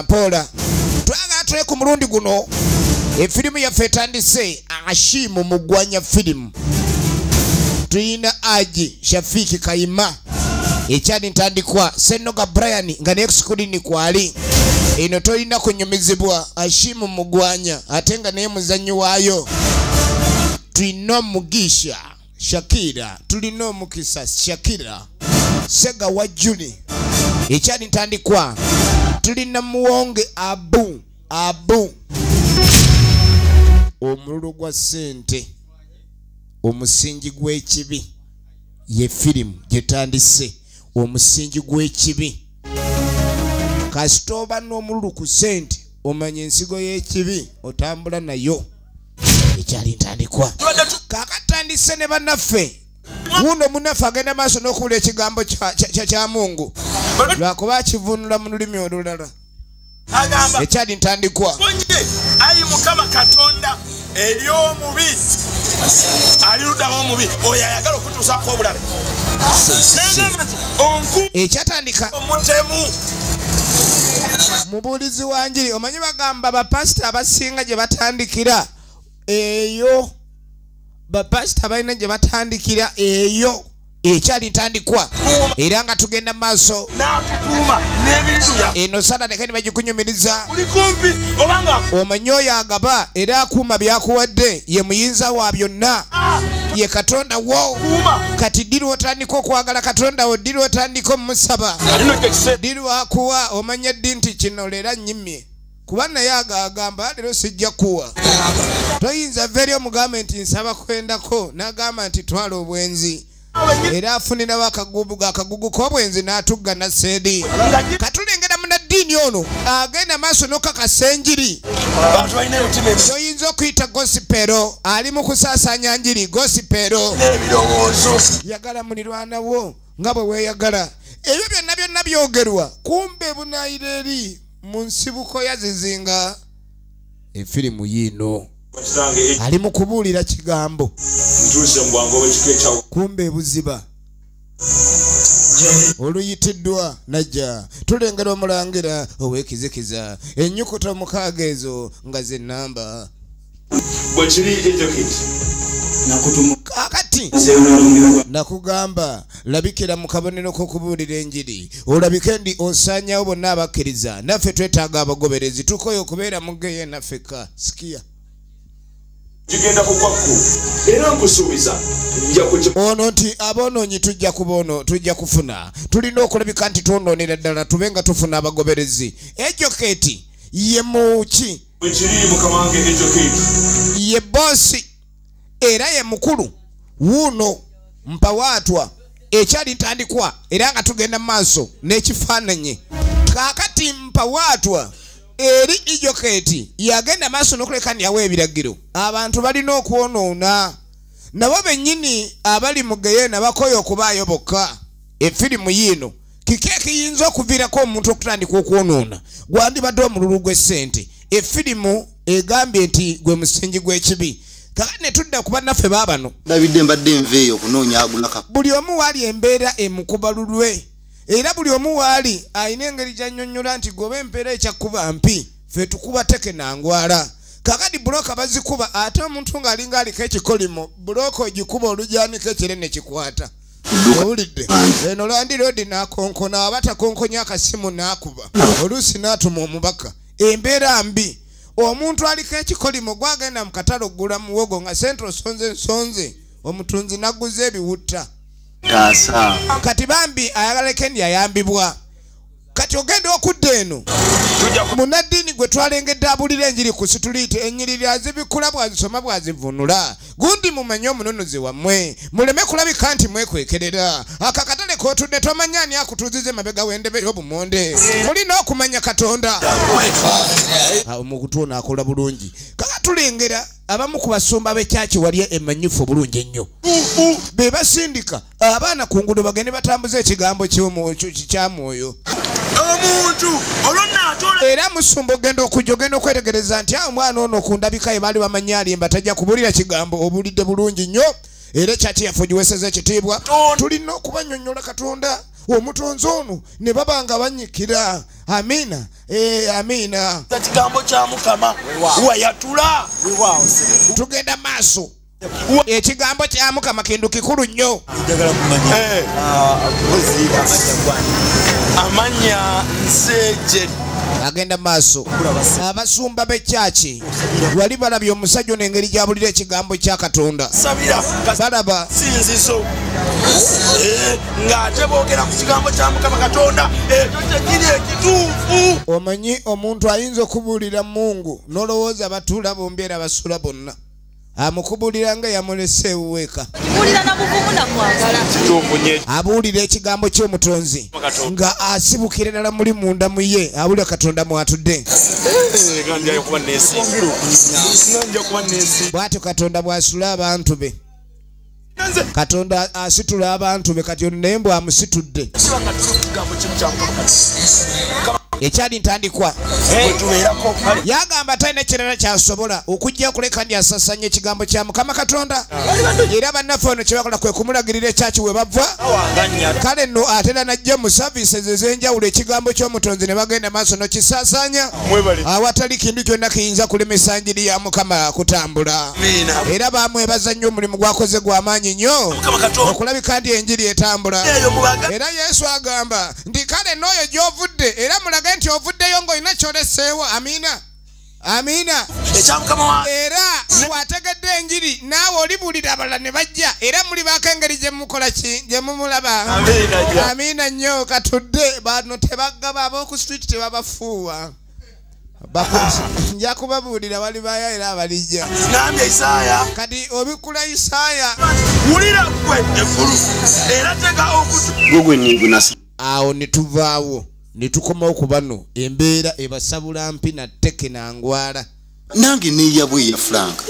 mpola twaga ku mulundi guno efilimu yaffe etandise Ashimu Mugwanya filimu tuyina Aji Shafiki Kayima ekyali ntandikwa Senoga Brian nga ne screen kwali eno toyina kunyumizibwa Ashimu Mugwanya ate nga naye muzanyi waayo tuyina Mugisha Shakira tulina Omukisa Shakira Sega wa Juni ekyali ntandikwa tulina Muwonge Abu omululu gwa sente omusingi gw'ekibi ye filimu gyetandise omusingi gw'ekibi kasitoba n'omululu ku sente omanya ensigo y'ekibi otambula nayo ekyali ntandikwa kakatandise ne bannaffe wuno munaffe agenda maaso n'okubula ekigambo kya Mungu lwakuba akivunula mu lulimi olulala ekyali ntandikwa ayi Mukama Katonda eryomubi alirudawo omubi oyo ayagala okutuusaako obulabe ekyatandika omutemu mubuulizi wa njiri omanyi bagamba bapasita abasinga gye batandikira eyo bapasita balina gye batandikira eyo ekyali ntandikwa era nga tugenda maaso eno sana nekani bagikunyumiriza omanyi oyo agaba era akuuma byakuwadde ye muyinza wa byonna ye Katonda wo kati diri otandika okwagala Katonda wo diri otandika omusaba diri akuwa omanya ddi nti kino leera nnyimye kuba naye agamba leero sijja kuwa toyinza veri omugambe nti nsaba kwendako n'agamba nti twala obwenzi era afunirawo akagugu k'obwenzi n'atugga na seedi katulengera munaddiini ono agenda maaso n'okakasa enjiri toyinza okuyita gosipero ali mu kusaasanya njiri gosipero yagala mulirwanawo nga bwe weeyagala ebyo byonna byogerwa kumbe bunaayira eri mu nsibuko yazizinga efirimu yiino ali mu kubuulira kigambo kumbe buziba oluyitiddwa najja tulengera omulangira ow'ekizikiza ennyukuta omukaaga ezo nga ze nnamba kakati nakugamba labikira mu kabonero k'okubuulira enjiri olabike ndi osaanyawo bonna abakkiriza naffe twetaaga abagoberezi tukoye okubeera mugeyo naffeka sikiya tugenda kukwakku era nkusuubiza ono nti aboonoonyi tujja kufuna tulina okulabika nti twonoonera ddala tube nga tufuna abagoberezi ejoketi ye muki ekiri mukamange ejoketi ye boosi era ye mukulu wuuno mpawaatwa ekyali ntandikwa era nga tugenda mu maaso n'ekifaananyi kaakati mpawaatwa eri ijoketi yagenda maaso n'okuleka nyawo ebiragiro abantu balina okwonoona nabo bennyini abali mu geyeena bakoye okubaayo bokka efirimu yiino kiki ekiyinza okuviirako omuntu okutandika okwonoona gwandibadde omululu gw'essente efirimu egambye nti gwe musingi gw'ekibi kakati ne tudda ku bannaffe baabano ndabidde mbadde nveeyo okunoonya agulaka buli omu waali embeera emukuba lulwe era buli omu waali alina engeri gy'annyonnyola nti goba empeera ekyakkuba mpi ffe tukuba teke nangwala kakati bulooka bazikuba ate omuntu ng'alinga aliko ekikolimo bulooka ogikuba olujyanika ekire ne kikwata owulidde eno Landi Road n'akonkona aba takonkonya akasimu n'akuba oluusi n'atuma omubaka embeera mbi omuntu aliko ekikolimo gwagenda mu katale okugula muwogo nga Central nsonze omutunzi naguza ebiwutta kati bambi ayagala kendi ayambibwa kati ogenda okudda eno munaddiini gwe twalengedde abulira enjiri ku situliiti ennyiriri azibikula bwazisoma bwazivunula gundi mumanye omunonozi wammwe muleme kulabika nti mwekwekerera akakatale k'otudde tomanya ani akutuuzize mabega w'endebera obumonde mulina okumanya Katonda awo mukutuona akola bulungi kaka tulengera abamu ku basumba b'ekyaki wali emanyifu bulungi ennyo be basindika abaana ku ngudo bagende batambuza ekigambo kya mwoyo omuntu olonna atola era musumba ogenda okwetegereza nti omwana ono okundabika baali bamanyi alimba tajja kubulira kigambo obulidde bulungi nnyo era ekyaki yaffe giweseza ekitiibwa tulina okubannyonnyola Katonda omutonzi ono ne babanga banyikira. Amina. Amina. Kigambo kya Mukama wayatula. Tugenda maaso. Ekigambo kya Mukama kintu kikulu nnyo. Amanya Nsejeri. Agenda maaso. Abasumba b'ekyaki wali balabye omusajja n'engeri gy'abulira ekigambo kya Katonda. Sabira balaba sinziso ng'ate boogera ku kigambo kya Mukama Katonda ekyo kyekiri ekituufu. Omanyi omuntu ayinza okubuulira Mungu n'olowooza batuula bombeera basula bonna. Amukubulira nga yamulese ewuweka. Abuulira ekigambo ky'omutonzi nga asibukira ddala muli munda mu ye abulira Katonda mwatudde. Bw'atyo Katonda bw'asula abantu be. Katonda asitula abantu be kati ono naye mbw amusitudde. Ekyali ntandikwa yagamba talina kirala kyasobola okujja okuleka ndi asasanya ekigambo kya Mukama Katonda. Era bannaffe ono kye bakola kwe kumulagirira ekyaki we bava. Kale nno ate era najja mu services ez'enjawulo ekigambo ky'omutonzi ne bagenda maaso n'okisaasaanya awatali kintu kyonna kiyinza kulemesa njiri ya Mukama kutambula. Era bamwebaza nnyo omulimu gwakoze gw'amaanyi nnyo okulabika ndi enjiri etambula. Era Yesu agamba nti kale n'oyo gy'ovudde era mulage nti ovuddeyo ng'olina kyoleseewo. Amina. Amina. Era bw'ategedde enjiri naawe olibuulira abalala ne bajja era muli baako engeri gye mukola ki gye mumulaba. Amina nnyo. Katudde bano tebagaba ab'oku street tebabafuuwa. Nja kubabuulira bali baya era abalijja. Nambye Isaaya. Kati obikula Isaaya. Wulira ggwe eggulu era tega okutu. Gugwe ningunasa. Awo ne tuvaawo. Nitukomawo ku bano embeera ebasabula mpi na tteke na ngwala. Nange neeyabwe ya Franka.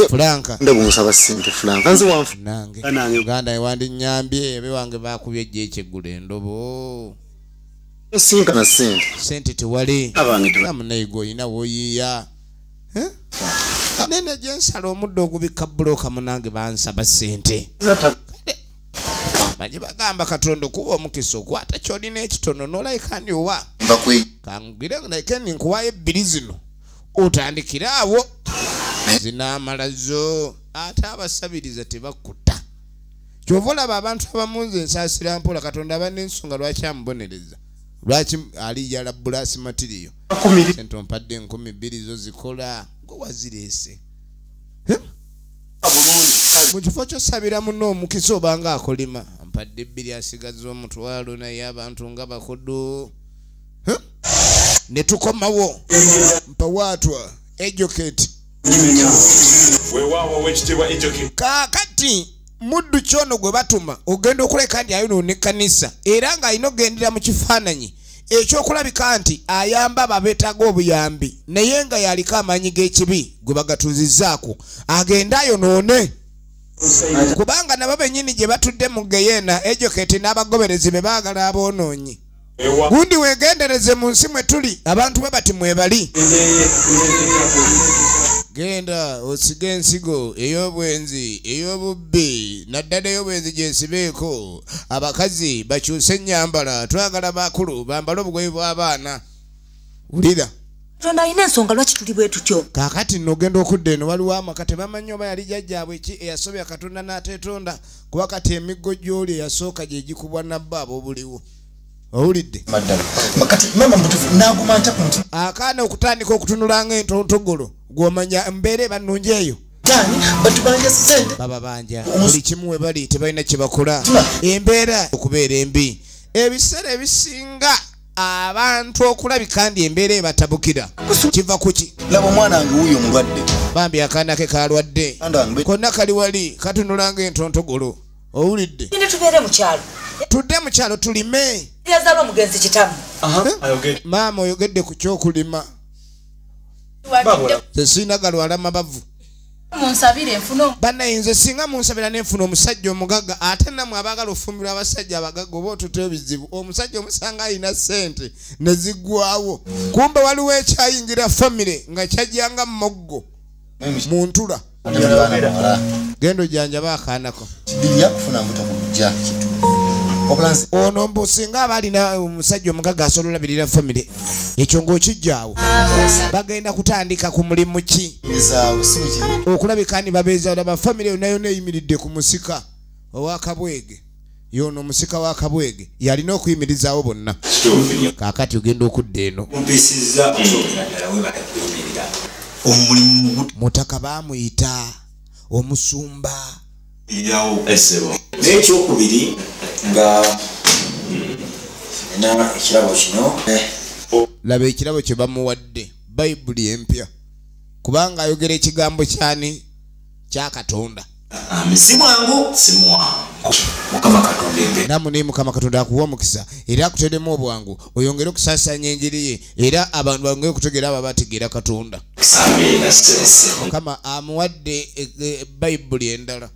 Franka. Musaba ssente Franka. Nze wanfu. Nange. Uganda ewandi nnyambye ebe wange baakubye ejje ekyeggulo endobo. Sinkana ssente. Ssente tewali. Abange tewali. Namunayigo oyina woyiya. Nene gye nsala omuddo ogubikka bbulooka munange bansaba ssente. Manyi bagamba Katonda kuba omukisa okwata kyolina ekitono n'olayika ndyowa. Kangire naike ninkuwayo ebbiri zino otandikire awo zinaamalazo ate abasabiriza tebakutta. Kyova olaba abantu abamu nze nsaasira mpola Katonda aba n'ensonga lwaki amubonereza. Lwaki aliyala bulasi matiriyo. Sente ompadde 2,000 zo zikola gwe wazireese. Mu kifo ky'osabira muno omukisa obanga akolima ampadde 2 asigaza omutwalo naye abantu nga bakodo. Ne tukomawo mpawaatwa ejoketi. Weewaawo w'ekitiibwa ejoketi. Kaakati muddu kyono gwe batuma ogenda okuleka ndi ayonoona ekkanisa era ng'alina ogendera mu kifaananyi ekyokulabika nti ayamba abeetaaga obuyambi naye nga yaliko amaanyi g'ekibi gwe bagatuuzizzaako agenda ayonoone. Kubanga nabo bennyini gye batudde mu Geyeena ejoketi n'abagoberezi be baagala aboonoonyi. Gundi weegendereze mu nsi mwe tuli abantu bwe bati mwebali. Genda osige ensigo ey'obwenzi ey'obubbi naddala ey'obwenzi gyesibeeko abakazi bakyuse ennyambala twagala bakulu bambale obugoye bw'abaana. Wulira Katonda alina ensonga lwaki tuli bwe tutyo. Kaakati nno ogenda okudda eno waliwo amaka tebamanyi oba yali jjajjaabwe ki eyasobya Katonda n'ateetonda kuba kati emiggo gy'oli eyasooka gye gikubwa nabba ab'obuliwo. Owulidde? Makati mama mutufu nagumanta ku mutima. Akaana okutandika okutunula ng'entontogolo gw'omanya mbeera ebannungi eyo. Tani batubanja ssente. Baba banja buli kimu we bali tebalina kye bakola. Embeera okubeera embi. Ebiseera ebisinga abantu okulabika ndi embeera ebatabukira. Kiva kuki? Laba omwana wange wuyo mulwadde. Bambi akaana ke kalwadde. Konna kali wali katunula ng'entontogolo. Owulidde? Ninde tubeere mu kyalo. Tudde mu kyalo tulime. Yazaalwa omugenzi kitamu. Maama oyogedde ku ky'okulima. Sesina galwala mabavu. Munsabire enfuno. Bannayinze singa munsabira n'enfuna omusajja omugagga ate nammwe abaagala ofumbirwa abasajja abagagga oba otutteyo bizibu omusajja omusanga alina ssente ne ziggwawo. Kumbe waliwo ekyayingira famire nga kyajjanga mmoggo mu ntula. Genda ojjanjaba akaanako. Kibiri yakufuna mbuto kujja kitu. Obulanzi. Ono mbu singa abalina omusajja omugaga asobola birira family ekyo ng'okijjaawo bagenda kutandika ku mulimu ki okulabika ni babeeza ba family yonna eyimiridde ku musika owa Kabwege yono omusika wa Kabwege yalina okuyimirizaawo bonna kaakati ogenda okudda eno mutaka baamuyita omusumba n'ekyokubiri nga ena ekirabo kino laba ekirabo kye bamuwadde bayibuli empya kubanga ayogera ekigambo kyani kya Katonda si mwangu Mukama Katonda namune Mukama Katonda akuwa omukisa era akuteddemu obwangu oyongere okusaasaanya enjiri ye era abantu bangere okutegeera abo abategeera Katonda Mukama amuwadde bayibuli endala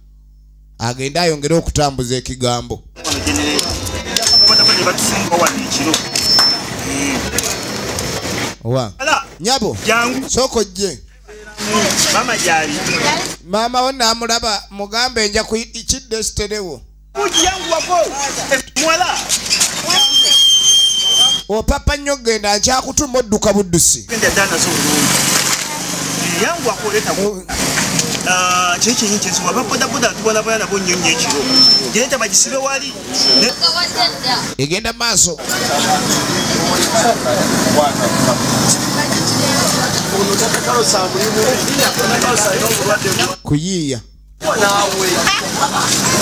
agenda ayongere okutambuza ekigambo wa nyabo soko jje mama jali mama wonna amulaba mugambe nja ku ikidde sterewo uji yangu wako mwala o papa nyogenda nkyakutuma odduka buddusi genda dana so yangu wako leta cheche nyingi so bakoda boda tubona bana bonyonye ekiro genda bagisibe wali egenda maaso kuyiya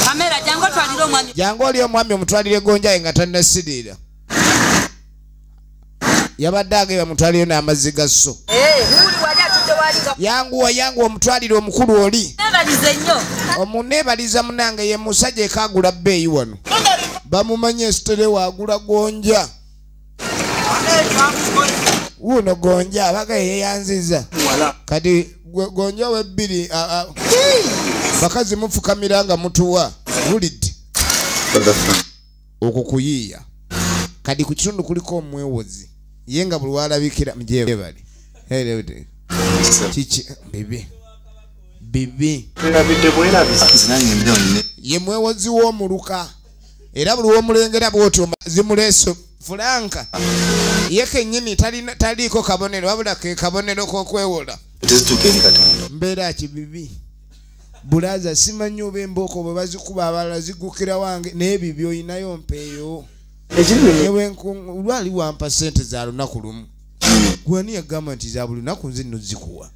kamera jango twalira omwami jango oli omwami omutwalire gonja nga tannasirira yabadde ageba mutwalire n'amazzi ga so yangu omutwalire omukulu oli omunebaliza munange ye musajja ekagula bbeeyi wano bamumanye esiterewo agula gonja wuno gonja abaga yeyanziza kati gonja webbiri bakazi mufukamira nga mutuwa bulidde okwo kuyiiya kati ku kitundu kuliko omwewozi ye nga buli walabikira mujebali kiki bibi ye mwewozi w'omuluka era buli w'omulengera bw'otyo zimuleeso Fulanka ye kennyini taliiko kabonero wabula ke kabonero k'okwewola mbeera kibibi bulaza simanyi oba embooko bwe bazikuba abalala zigukira wange n'ebibi oyinayo mpeeyo lwali wampa sente za lunaku lumu gwani yagamba nti za buli lunaku nze nno zikuwa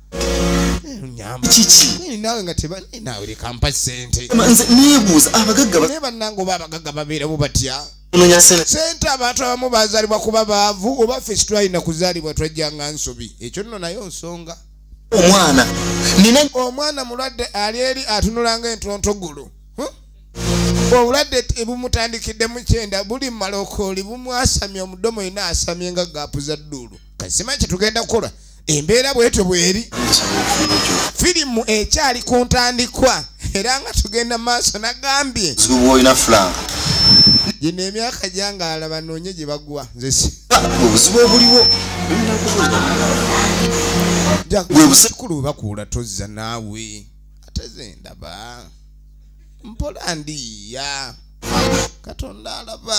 nawe nga nawe leka mpa sente naye bannange oba abagagga babeeramu batya sente abantu abamu bazaalibwa kuba baavu oba ffe situalina kuzaalibwa twajjanga nsobi ekyo nno naye nsonga omwana mulwadde ali eri atunulanga entontogulu obulwadde bumutandikidde mu kyenda buli mumalokooli bumwasamye omudomo ina asamye nga gaapu za dduulu kasima kye tugenda kukola embeera bwetyo bweri firimu ekyali ku ntandikwa era nga tugenda maaso nagambye gino emyaka gyangala banoonye gye bagwa nze obuzibu obuliwo kikulu webakuula tozza naawe ate ze ndaba mpola ndiya Katonda alaba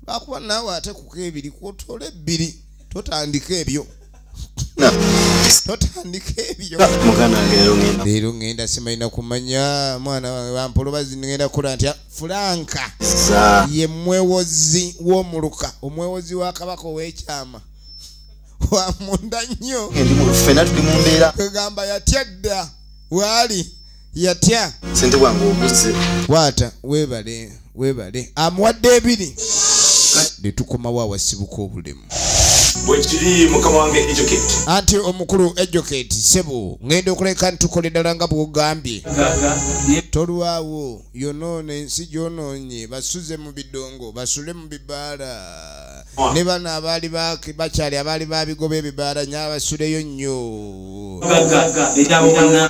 lwakuba naawe ate kuko ebiri kwotola ebbiri totandika ebyo totandika ebyo leero ngenda simalina kumanya mwana wampolo bazingenda kukola nti Fulanka ye mwewozi w'omuluka omwewozi wa kabaka ow'ekyama wamunda nnyo kwegamba yatya dda waali yatya sente bwange obuze waata weebale amuwadde ebiri netukomawo awasibuka obulemu bwekiri mukama wange Ejoketi anti omukulu Ejoketi sebo ngenda okuleka ntukole ddala nga bwogambye tolwawo yonoone ensi gyonoonye basuze mu bidongo basule mu bibaala ne bano abaali bakyali abaali babigoba ebibaala nyabasuleyo nnyo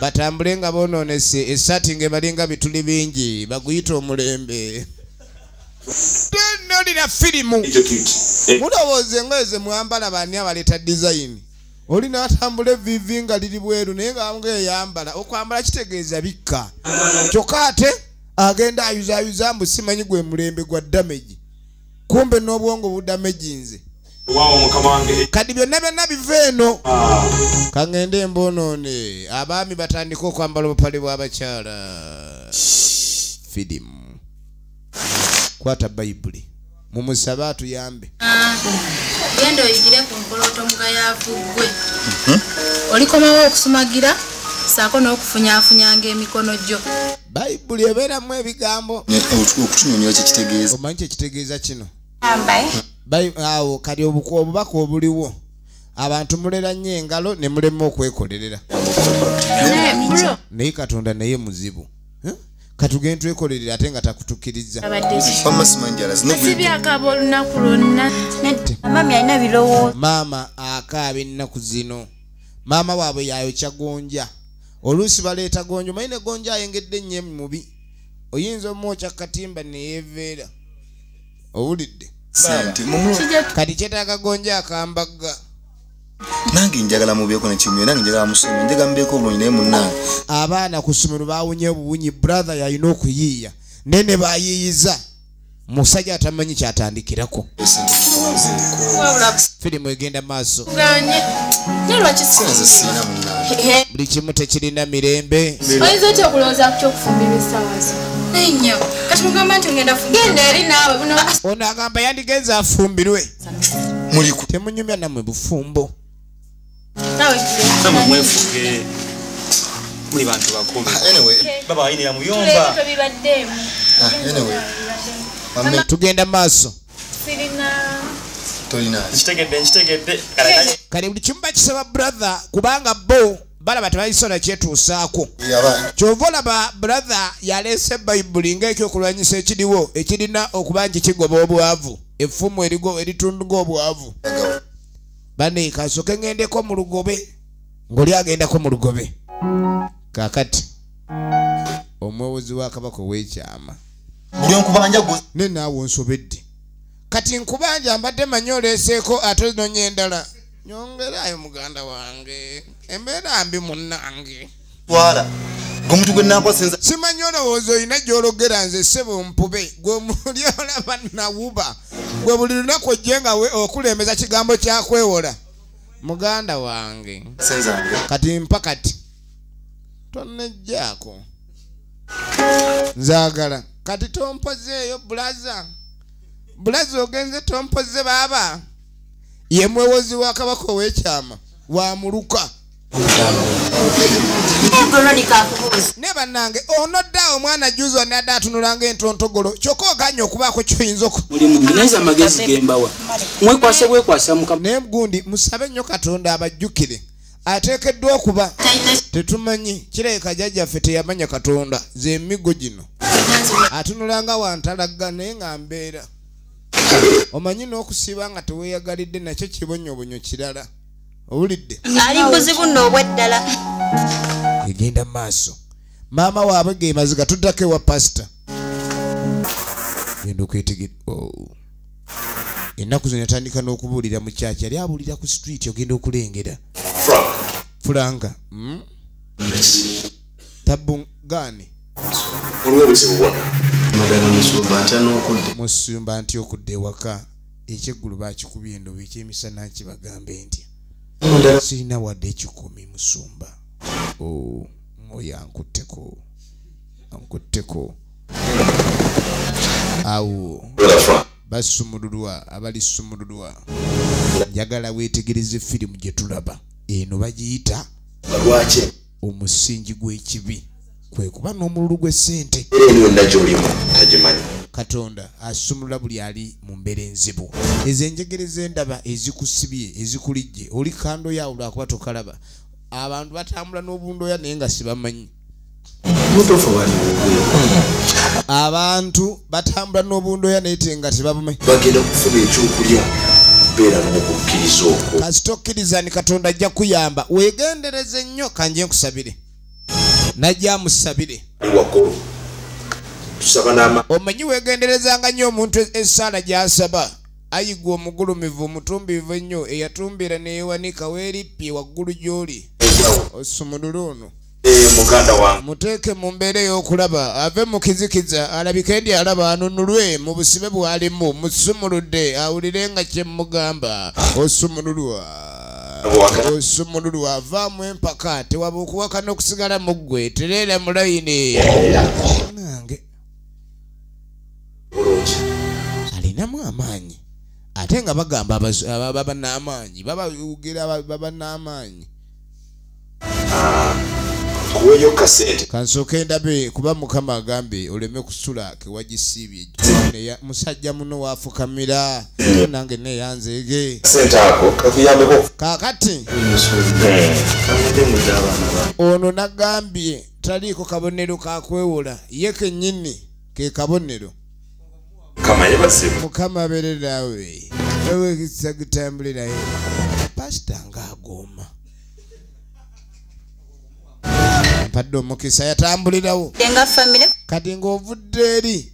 batambule nga bonoonese esati ngebalinga bituli bingi baguyita omulembe nolina firimu mulowooze ngoeze mwambala bani abaleta design oli n'atambula evivi nga liri bweru naye nga eyambala okwambala kitegeeza bikka kyokka ate agenda ayuza mbu simanyi gwe mulembe gwa damage kumbe n'obwongo budamage nze Wow, mukama wange. kadi byonna biva eno kangende embonone abaami batandika okwambala obupale bw'abakyala fidimu kwata bayibuli mumusaba atuyambe genda oyigire ku nkoloto mugayavugwe olikomawo okusumagira saako n'okufunyafunyanga emikono gyo bayibuli ebeeramu ebigambo okutunyonyola kyekitegeeza omanyi kyekitegeeza kino awo kati obubaka obuliwo abantu mulera nnyo engalo ne mulema okwekolerera naye katonda naye muzibu katugende twekolerera ate nga takutukkiriza sibyakaba olunaku lwonna Mami alina birowoozo. maama akaaba ennaku zino maama waabwe yayokya gonja oluusi baleeta gonja omanyi ne gonja ayengedde nnyo mubi oyinza omwokya katimba neyeveera owulidde kati kyetaaga gonja akambaga nange njagala mubeeko nekimwe nange njagala musome njagala mubeeko obulungi naye munnange abaana ku ssomero baawunye obuwunyi brother yalina okuyiiya nene bayiiyiza musajja atamanyi kyatandikirako firimu egenda maaso buli kimu tekirina mirembe oyinza otya okulowooza ku kyokufumbirwa essaawa zo ennyo kati mugamba nti ogenda genda eri naawe buno ono agamba yandigenze afumbirwe muliku temunyumya nammwe bufumbo naawe Namwe mwefuge muli bantu bakulu. anyway Baba ayina yamuyomba. tobibaddeemu mamme tugenda maaso sirina tolina Nkitegedde. kale buli kimu bakisaba brother kubanga bo balaba tebayisola kyetuusaako yaba kyova olaba brother yaleese bayibuli ng'ekyokulwanyisa ekiriwo ekirina okuba nti kigoba obwavu effumu eritunduga obwavu bane kasooke ngendeko mu lugobe ng'oli agendako mu lugobe kaakati omwewozi wa kabaka ow'ekyama buli onkubanja gwe ne naawe onsobedde kati nkubanja mbadde manyi oleeseeko ate nonya endala nyongerayo muganda wange embeera mbi munnange twala gomuntu gwe nakwasenza simanyi olowooza olina gy'ologera nze ssebo mpube gwe muli olaba nawuba gwe buli lunaku ojje nga okulembeza kigambo kyakwewola muganda wange senzange kati mpakati tonnejjaako nzaagala kati tompozeeyo bulaza ogenze tompoze baaba ye mwewozi wa kabaka ow'ekyama wamuluka ne bannange onoddaawo omwana juzo ne adde atunulanga entontogolo kyokka oganya okubaako kyoyinza mulimu ngenza amagezi gembawa mwekwasa mukama naye gundi musabe nnyo katonda abajjukire ateekeddwa okuba tetumanyi kirabika jjajjaffe teyamanya katonda ze emigo gino atunulanga wantalaga naye nga mbeera omanyi n'okusiiba nga teweeyagalidde nakyo kibonyobonyo kirala owulidde Ali buzibu nno obweddala. egenda maaso maama waabwe ge maziga tuddako ewa pasita genda okwetegera ennaku zino yatandika n'okubuulira mu kyaki yali abuulira ku street ogenda okulengera fulanga tabungani musumba nti okudde ewaka ekyeggulu bakikubye endobo ekyemisana nkibagambye ntya sirina wadde ekikumi musumba oyo ankutteko awo basumululwa abali sumululwa njagala weetegereze firimu gye tulaba eno bagiyita omusingi gw'ekibi kwe kuba n'omululu gw'essente katonda asumulula buli ali mu mbeera enzibu ezo enjegere z'endaba ezikusibye ezikulijje oli kando yaawo lwakuba tokalaba abantu batambula n'obundoya naye nga sibamanyi abantu batambula n'obundoya naye te nga tebabumanyi bagenda kufuna ekyokulya beera n'okukkiriza okwo kasita okkiriza ni katonda ajja kuyamba weegendereze nnyo kanje nkusabire najja amusabire waggulu tusaba n'ama omanyi weegenderezanga nnyo omuntu essaala gy'asaba ayigwa omugulumivu omutumbivu ennyo eyatumbira neyewanika weerippye waggulu gy'oli osumulula ono muganda wange muteeke mu mbeera ey'okulaba ave mu kizikiza alabike ndi alaba anunulwe mu busibe bw'alimu musumuludde awulire nga kye mugamba osumululwa avaamu empaka tewaba okuwakana okusigala mu ggwe tereera mu layini nange alinamu amaanyi ate nga bagamba baba n'amaanyi babawugira baba n'amaanyi kuweyo kasente kansooke ndabe kuba mukama agambe oleme kusula kewagisiibye musajja muno waafukamira nange neeyanzeege sente ako kakuyambeko kaakati ono nagambye taliiko kabonero kakwewola ye kennyini ke kabonero kamaye basimu mukama abeere naawe ewe ekisa gitambule naye pasita ng'agoma mpadde omukisa yatambulirawo kati ng'ovudde eri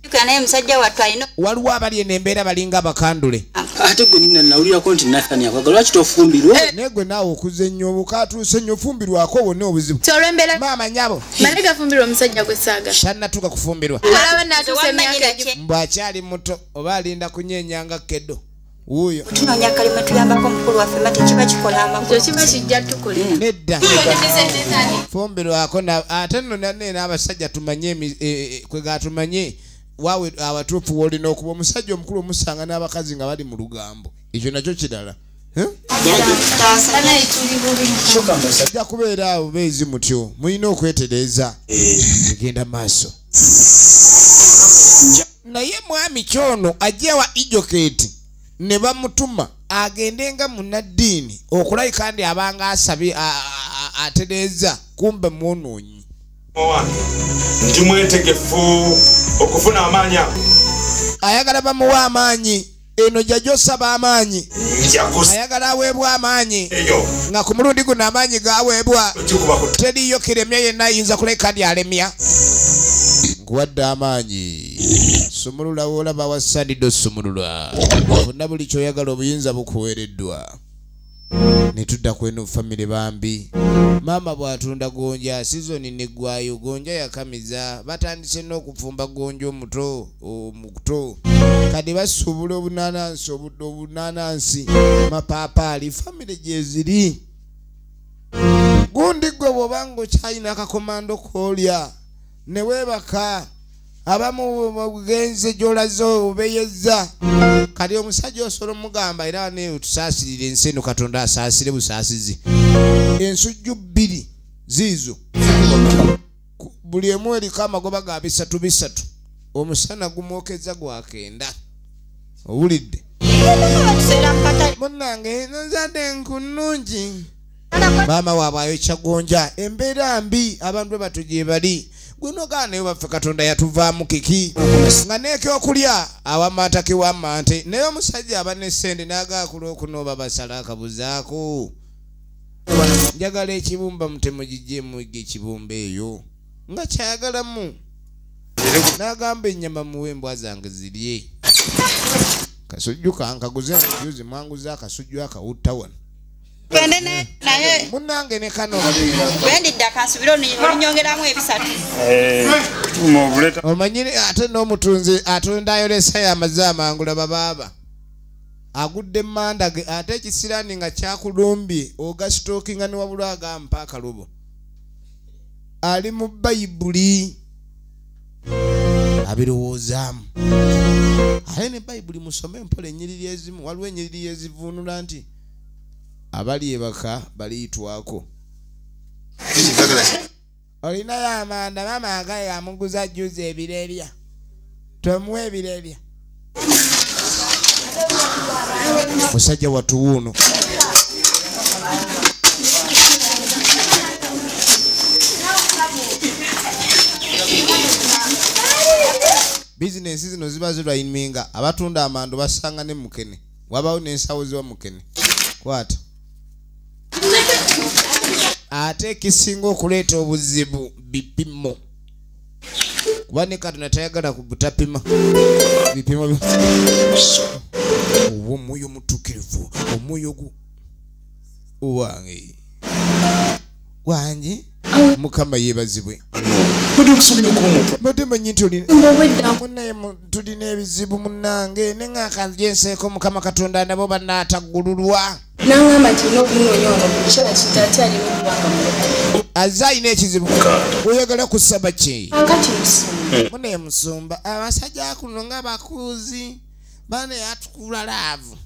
waliwo abali n'embeera balinga abakandule ate gwe nina nawulirako nti Nathan akwagala lwaki tofumbirwa naye gwe naawe okuze nnyo obukatuuse nnyo ofumbirwako wonna obuzibu maama nyabo tannatuuka kufumbirwa mbw akyali muto oba alinda kunyenyanga keddo wuuyo nedda fumbirwako ate nno nanne n'abasajja tumanye kwegatumanye waawe awatuufu woolina okuba omusajja omukulu omusanga n'abakazi nga bali mu lugambo ekyo nakyo kirala ajja kubeera awo beezi mutyo mulina okwetereeza egenda maaso naye mwami kyono ajjewa ijoketi ne bamutuma agende nga munnaddiini okulabika kandi abanga asabye atereeza kumbe mwonoonyi ndi mwetegefu okufuna amaanyi ayagala bamuwa amaanyi eno jajja osaba amaanyi ayagala aweebwa amaanyi nga ku mulundi guno amaanyi gaweebwa teriyo kiremya yenna ayinza kuleka kandi alemya nkuwadde amaanyi sumulula woolaba wasanidde osumulula funa buli kyoyagala obuyinza bukuweereddwa netudda kweno famire bambi maama bwatunda gonja sizoni neggwayo gonja yakamiza batandise n'okufumba gonja omuto kati basuubula obunanansi mapaapaali famire gyeziri gundi gwe bw'obanga okyalina akakomando koolya ne weebaka abamu bugenze gy'olaze obeyeza kati omusajja osobola omugamba era ne otusaasirire ensi eno katonda asaasire busaasizi ensujju 2 ziizo buli emu eriko amagoba ga 3 omusana gumwokeza gwakenda owulidde munnange nzadde nkunnungi maama waabwe ayokya gonja embeera mbi abantu bwe bato gye bali gunogaa naye baffe katonda yatuvaamu kiki nga n'ekyokulya awamatake wamante naye omusajja aba n'essente n'agaakula okunooba basala akabuzaako njagala ekibumba mutemu gijjemu ekibumba eyo nga kyayagalamu n'agamba ennyama muwe embwa zange zirye kasujju kankaguze juzi mwanguza akasujju akawutta wano munnange ne kano omanyire ate n'omutunzi atunda ayolesa yamaze amangula babaaba agudde mandage ate ekisirani nga kyakulumbye ogasitookinga ne wabula agampa akalobo ali mu bayibuli abirowoozaamu ate ne bayibuli musome mpola ennyiriri ezimu waliwo ennyiriri ezivuunula nti abali ebaka baliyitwako olinayo amanda maama agaye amuguza juzi ebirerya tomuwa ebirerya musajja watu wuuno bizinesi zino ziba zirwaiminga abatunda amando basanga ne mukene wabawo n'ensawo ziwa mukene kwata ate ekisinga okuleeta obuzibu bipimo kuba ne katonda tayagala kubutapima bipimo owo omwoyo omutuukirivu omwoyo wange Mukama yebazibwe. Mbadde manyi nti tulina ebizibu munnange ne ng'akanjenseeko Mukama Katonda nabo bannaataggululwa. N'angamba nti n'okunoonya ono buli kiseera kitaate alina okubanga mulokozi. Azze alina ekizibu. Oyagala kusaba ki? Kakati musumba. Mune musumba abasajja kuno nga bakuuzi bane yatukula laavu.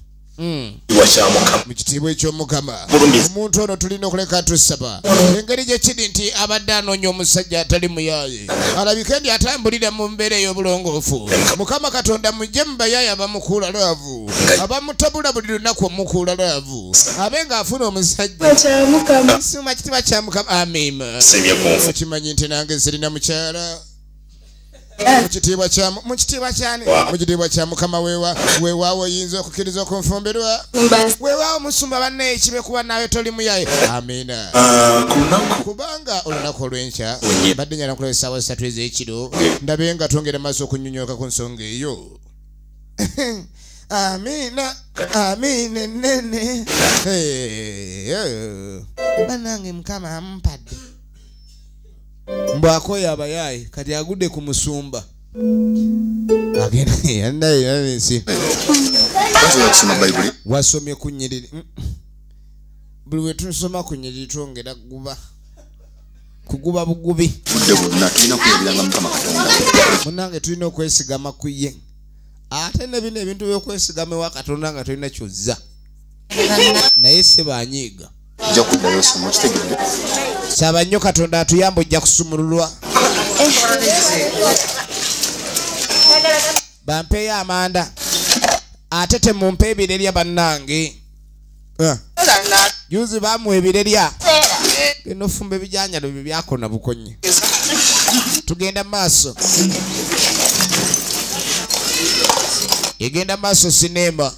Mukitiibwa eky'Omukama omuntu ono tulina okuleka tusaba engeri gye kiri nti abadde anoonya omusajja atali muyaaye alabika ndi atambulira mu mbeera ey'obulongoofu. Mukama Katonda mujje mu bayaaye abamukuula laavu abamutabula buli lunaku omukuula laavu abe ng'afuna omusajja sima kitiibwa kya Mukama. Amen. Okimanyi nti nange sirina mukyala. Mukitiibwa kya Mukama weewaawo oyinza okukkiriza okunfumbirwa weewaawo musumba banne ekibe kuba naawe toli muyaye. Amiina. Kubanga olunaku olw'enkya mbadde njala nkulaba essaawa 3 ez'ekiro ndabe nga twongera maaso okunyonyoka ku nsonga eyo. Amiina. Amiina ennene. Bannange Mukama amumpadde. Mbwakoya abayaaye kati agudde ku musumba. Agenda yansi. Wasomye ku nnyiriri. Buli we tusoma ku nnyiriri twongera kuguba bugubi. Munnange tulina okwesigama ku ye. Ate ne bino ebintu by'okwesigama ewa Katonda nga tolina kyozza. Naye se banyiiga. Saba nnyo Katonda atuyamba ojja kusumululwa. Bampeeyo amanda ate temumpe ebirerya bannange. Juzi bamuwa ebirerya genda ofumba ebijanjalo byo byakona bukonye. Tugenda maaso. Egenda maaso sinema.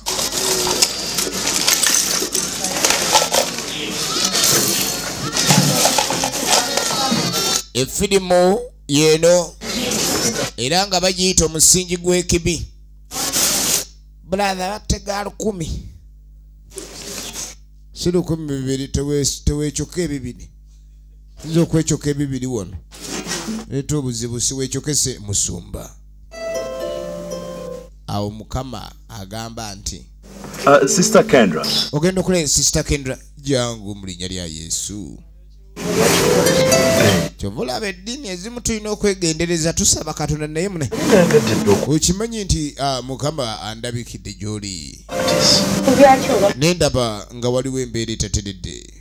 Efirimu yeno era nga bagiyita omusingi gw'ekibi. Brother batega 10. Si 200 teweekyuka ebibiri. Nzo okwekyuka ebibiri wano. Leeta obuzibu si weekyukese musumba. Awo Mukama agamba nti Sister Kendra. Ogenda okulaba Sister Kendra jangu mu linnya lya Yesu. Kyovula bedini ezimu tulina okwegendereza tusaba Katonda naye mune. Okimanyi nti Mukama andabikidde gy'oli. Nendaba nga waliwo embeera etateredde.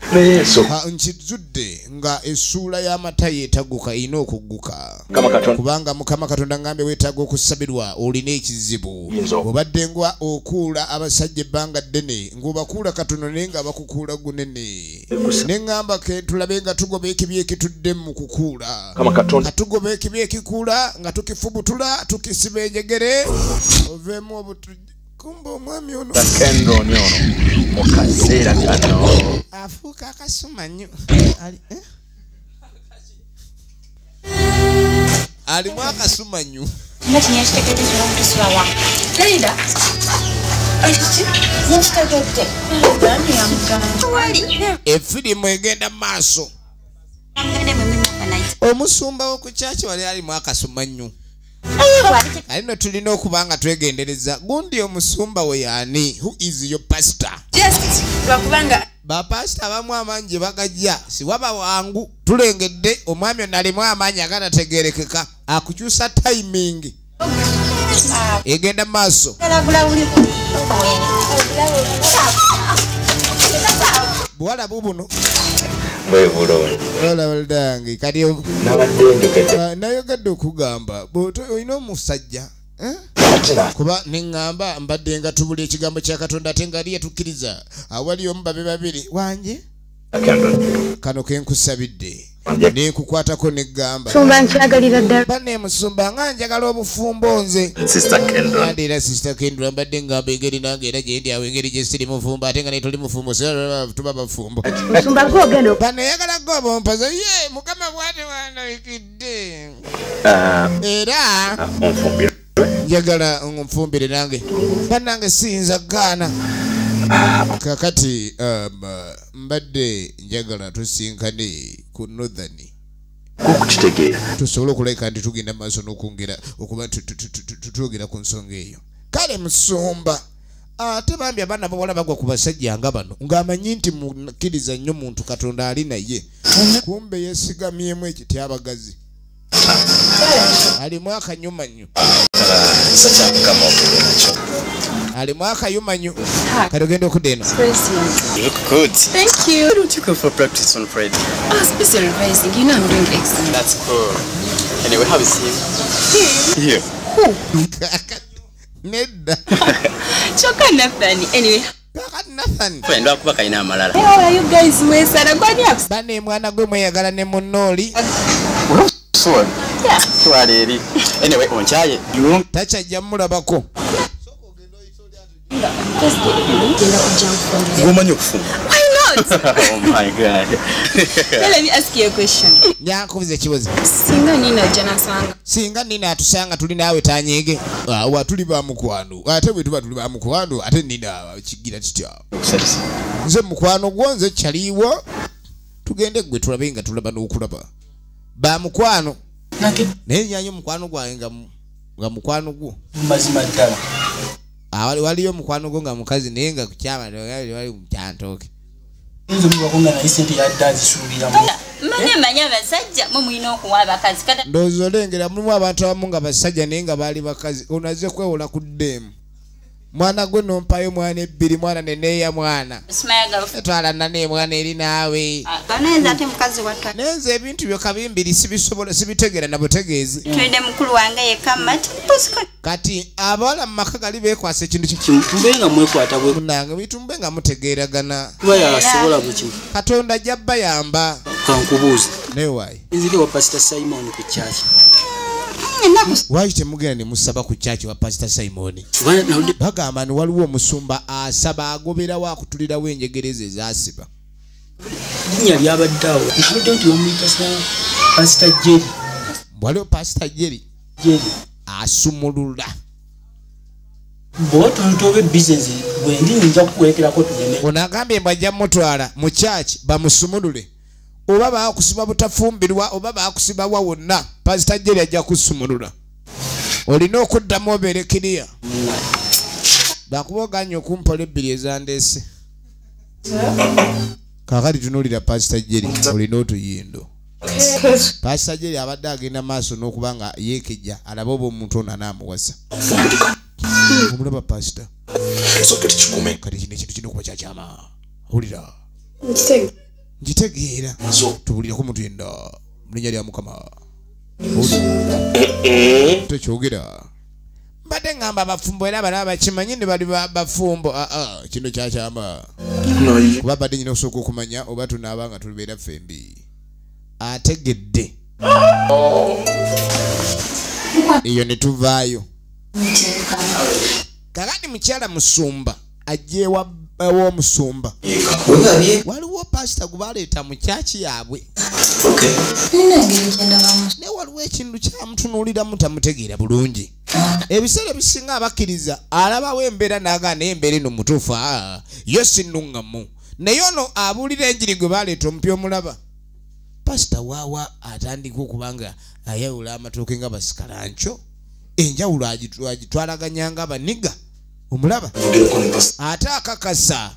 Nkizudde nga essuula y'amata yeetaguka erina okugguka. Kubanga Mukama Katonda ngambye weetaaga okusabirwa olina ekizibu. Obadde ngwa okuula abasajja ebbanga ddene ng'obakuula Katonda naye nga bakukuula gunene. Ne ngamba ke tulabe nga tugoba ekibi ekitudde mu kukuula. Tugoba ekibi ekikuula nga tukifubutula tukisiba enjegere oveemu obutu. Kumba omwami ono mukaseera kano afuuka akasuma nnyo. Alimu akasuma nnyo. Efirimu egenda maaso. Omusumba w'oku kyaki wali alimu akasuma nnyo. Alino tulina okubanga twegendereza. Gundi omusumba we yani? Who is your pastor? Just lwakubanga bapasita abamu amangi bagajja siwaba wangu tulengedde omwami ono alimu amaanyi aganategerekeka akukyusa timing. Egenda maaso. Bwala bubuno olawaldange kati nayogadde okugamba olina omusajja kuba neŋŋamba mbadde nga tubula ekigambo kya Katonda ate nga ali yatukkiriza awali omu babe babiri wanje kano kenkusabidde nenkukwatako neggamba banne musumba nga njagala obufumbo nze andi era Sister Kendra mbadde ngamba engeri nange era gyendi awo engeri gye siri mufumbo ate nga naye toli mufumbo tuba bafumbo bano yagala gobompoza ye Mukama bwate wanawikidde era njagala nfumbire nange bannange siyinza gaana kakati mbadde njagala tusinkane ku Northern tusobola okulabika nti tugenda mu maaso n'okwongera okuba tutwogera ku nsonga eyo. Kale Musumba ate bambi abaana bawala bagwa ku basajja nga bano ng'amanyi nti mukkiriza nnyo muntu Katonda ali naye, kumbe yeesigamyemu ekiti abagazi alimu akanyumanyu alimu akayumanyu. Kale ogenda okudda eno. You look good. Thank you. Why don't you go for practice on Friday? Special revising. You know I'm doing excellent. That's cool. Anyway, how is him? Here. Nedda. Choka Nathan. Anyway. Nathan. Kwenda kuba kaina amalala. Hey, how are you guys? Mwesara gwani apps? Bane mwana gwe mweyagala ne munoli. Sword. Yeah. Twaleri. Anyway, onchaye. You Tachajja mulabako. Woman okufuma. Why not? Oh my God. Let me ask you a question. Nyankubuza ekibuzo. Singa nina jana sanga. Singa nina atusanga tuli naawe tanyege. Wa tuli ba mukwano. Ate bwe tuba tuli ba mukwano ate nina kigira kitya. Nze mukwano gwo chaliwo. Tugende gwe tulabe nga tulaba n'okulaba. Ba mukwano. Naye nyanyo mukwano gwange nga mukwano gwo. Mazima ddala. Waliyo mukwano gwo nga mukazi naye nga kukyama wali mukyantoke. Nze mubakonga naye sente yadde azisuubiramu. Manya abasajja mu mulina okuwa abakazi kata ndowooza olengera mulimu abantu abamu nga basajja naye nga baali bakazi. Onaze kwewola ku ddeemu. Mwana gwe nompayo mwana ebbiri mwana neneeya mwana. Etwala nane mwana eri naawe. banenza ate mukazi watwa. Nenze ebintu byo kabimbiri sibisobola sibitegeera na butegeezi. Twende mukulu wange yekka mati pusiko. Kati abawala mu maka gali beekwasa ekintu Mbenga mwekwata bwe kimunanga bitumbe nga mutegeeragana. kuba yasobola bwe kimu. Katonda ajja bayamba. Kankubuuze. Naye waayi. Nziri wa Pastor Simon ku church. Lwaki temugenda ne musaba ku kyaki wa Pastor Simon? Bagamba ni waliwo omusumba asaba agoberawo akutulirawo enjegereza ezasiba. Linnya lyabaddeawo. Nabadde nti bamuyita Pastor Jerry. Waliwo Pastor Jerry. Asumulula. Bw'otontoba business bwendi nja kukuwerekerako tugende. Ono agambye bw'ajja mutwala mu kyaki bamusumulule. Oba baakusiba butafumbirwa oba baakusibawa wonna Pastor Jerry ajja kusumulula. Olina okuddamu obeere kiriya. Bakuboganya okumpola ebbiri ezandeese. Kaakati tunuulira Pastor Jerry olina otuyindo. Pastor Jerry abadde agenda maaso n'okuba nga yeekejja alabe oba omuntu ono anaamuwasa. Omulaba Pastor. Kati kino ekintu kino kuba kyakyama. Wulira. Njitegeera. Tubulirako mutuyenda. Mu linnya lya Mukama. Tekyogera. Mbadde ngamba abafumbo era balaba bakimanyi ne bali bafumbo. Kino kyakyama. Kuba badde nyina osooka okumanya oba tunaaba nga tulibeera ffembi. Ategedde. Eyo ne tuvaayo. Kakati mukyala Musumba ajje w'omusumba. Waliwo pasita gwe baleeta mu kyaki yaabwe. Naye waliwo ekintu kyamutunuuliramu tamutegeera bulungi. Ebiseera ebisinga abakkiriza alabawo embeera n'agaana naye embeera eno mutuufu yo sinnuŋŋamu. Naye ono abuulira enjiri gwe baleeta omupya omulaba. Pasita waawa atandika okuba nga ayawula amatooke nga basikalanco. Enjawulo agitwalaganya nga abaniga. Omulaba ate akakasa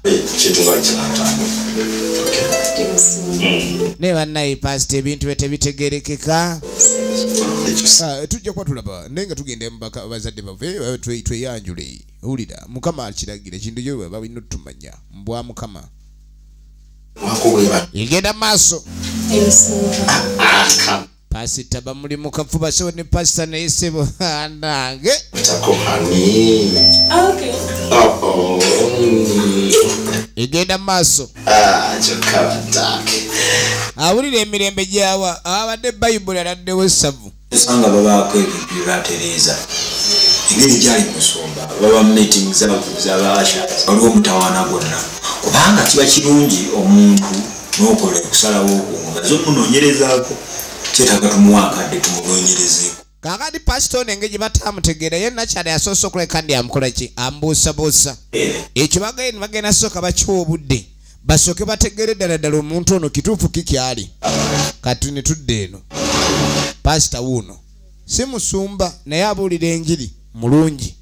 ne bannaye pasita ebintu bye tebitegerekeka. Tujja kuba tulaba naye nga tugenda mubaka bazadde bave tweyanjule. Wulira Mukama akiragira ekintu kyo baba balina otumanya mbwa Mukama igenda maaso. Pasita bamuli mu kafuba so ne pasita naye sebo nange. Igenda maaso. Awulira emirembe gyawa abadde Bayibuli aladdewo essavu. Sanga babaako ebintu byebatereeza. Engeri gyali Musumba baba meeting z'abaasha waliwo omutawaana gwonna. Kubanga kiba kirungi omuntu n'okola okusalawo nga zomunoonyerezaako. Kyetaaga tumuwaakadde tumunoonyerezeeko. Kakati pasita ono engeri gye bataamutegeera ye nakyali asoose okuleka ndi amukola ki ambuusabuusa. Ekyo bagenda sooka bakiwa obudde basooke bategeere ddala ddala omuntu ono kituufu kikyali. Kati ne tudde eno. pastor wuno si musumba naye abuulira enjiri mulungi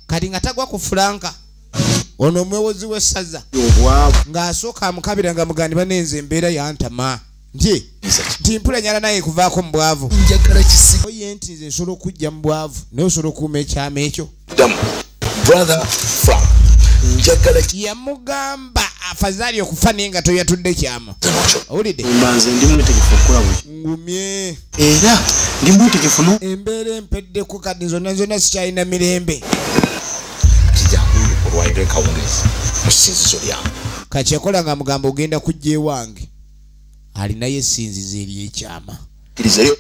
kati nga tagwa ku Franka ono omwewozi w'essaza ng'asooka amukabira nga mugandi banenze embeera yantama nti mpula nyala naye kuvaako mu bwavu oye nti nze nsobola okujja mu bwavu naye osobola okuuma ekyama ekyo yamugamba afadhali okufa naye nga toyatudde kyama owulidde ngumye era ndi mwetegefu embeera empeddeko kati zonna zonna sikyalina mirembe kakyekola nga mugamba ogenda kujja ewange alinayo essinzizo ery'ekyama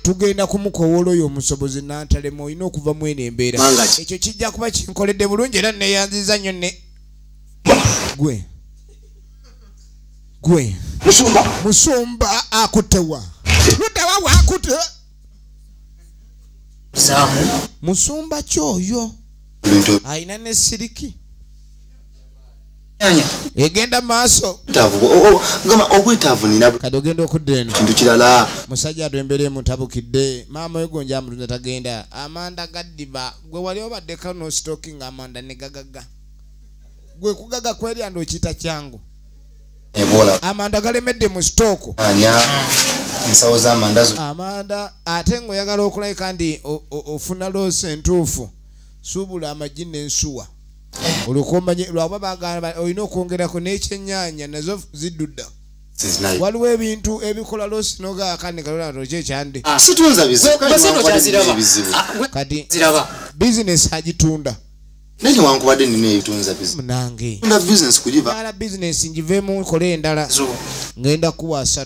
tugenda kumukowoola oyo omusobozi n'antalema olina okuva mu eno embeera ekyo kijja kuba kinkoledde bulungi era neyanziza nnyo ne gwe musumba akutewa ludawa wakute musumba kyoyo ayina ne siriki egenda maaso obwetaavu nina kati ogenda okudda eno kintu kirala musajja atwembere mutabukidde maama wegonja amulunza tagenda amanda gaddiba gwe wali obaddeko no stalking amanda ne gagaga gwe kugaga kweryanda okiyita kyangu amanda galemedde mu stooko ensawo z'amanda amanda ate ng'oyagala okulayika ndi ofuna loosi entuufu suubula amagi n'ensuwa olukomanye lwaba bagamba olina okwongerako n'ekyennyanja nazo ziddudda waliwo ebintu ebikola loosi nogaakane kalolatokyekyande kati bizinesi agitunda naye wankubadde nina ebitunza nange bizinesi kugiva ala bizinesi ngiveemu nkole endala ngenda kuwa 3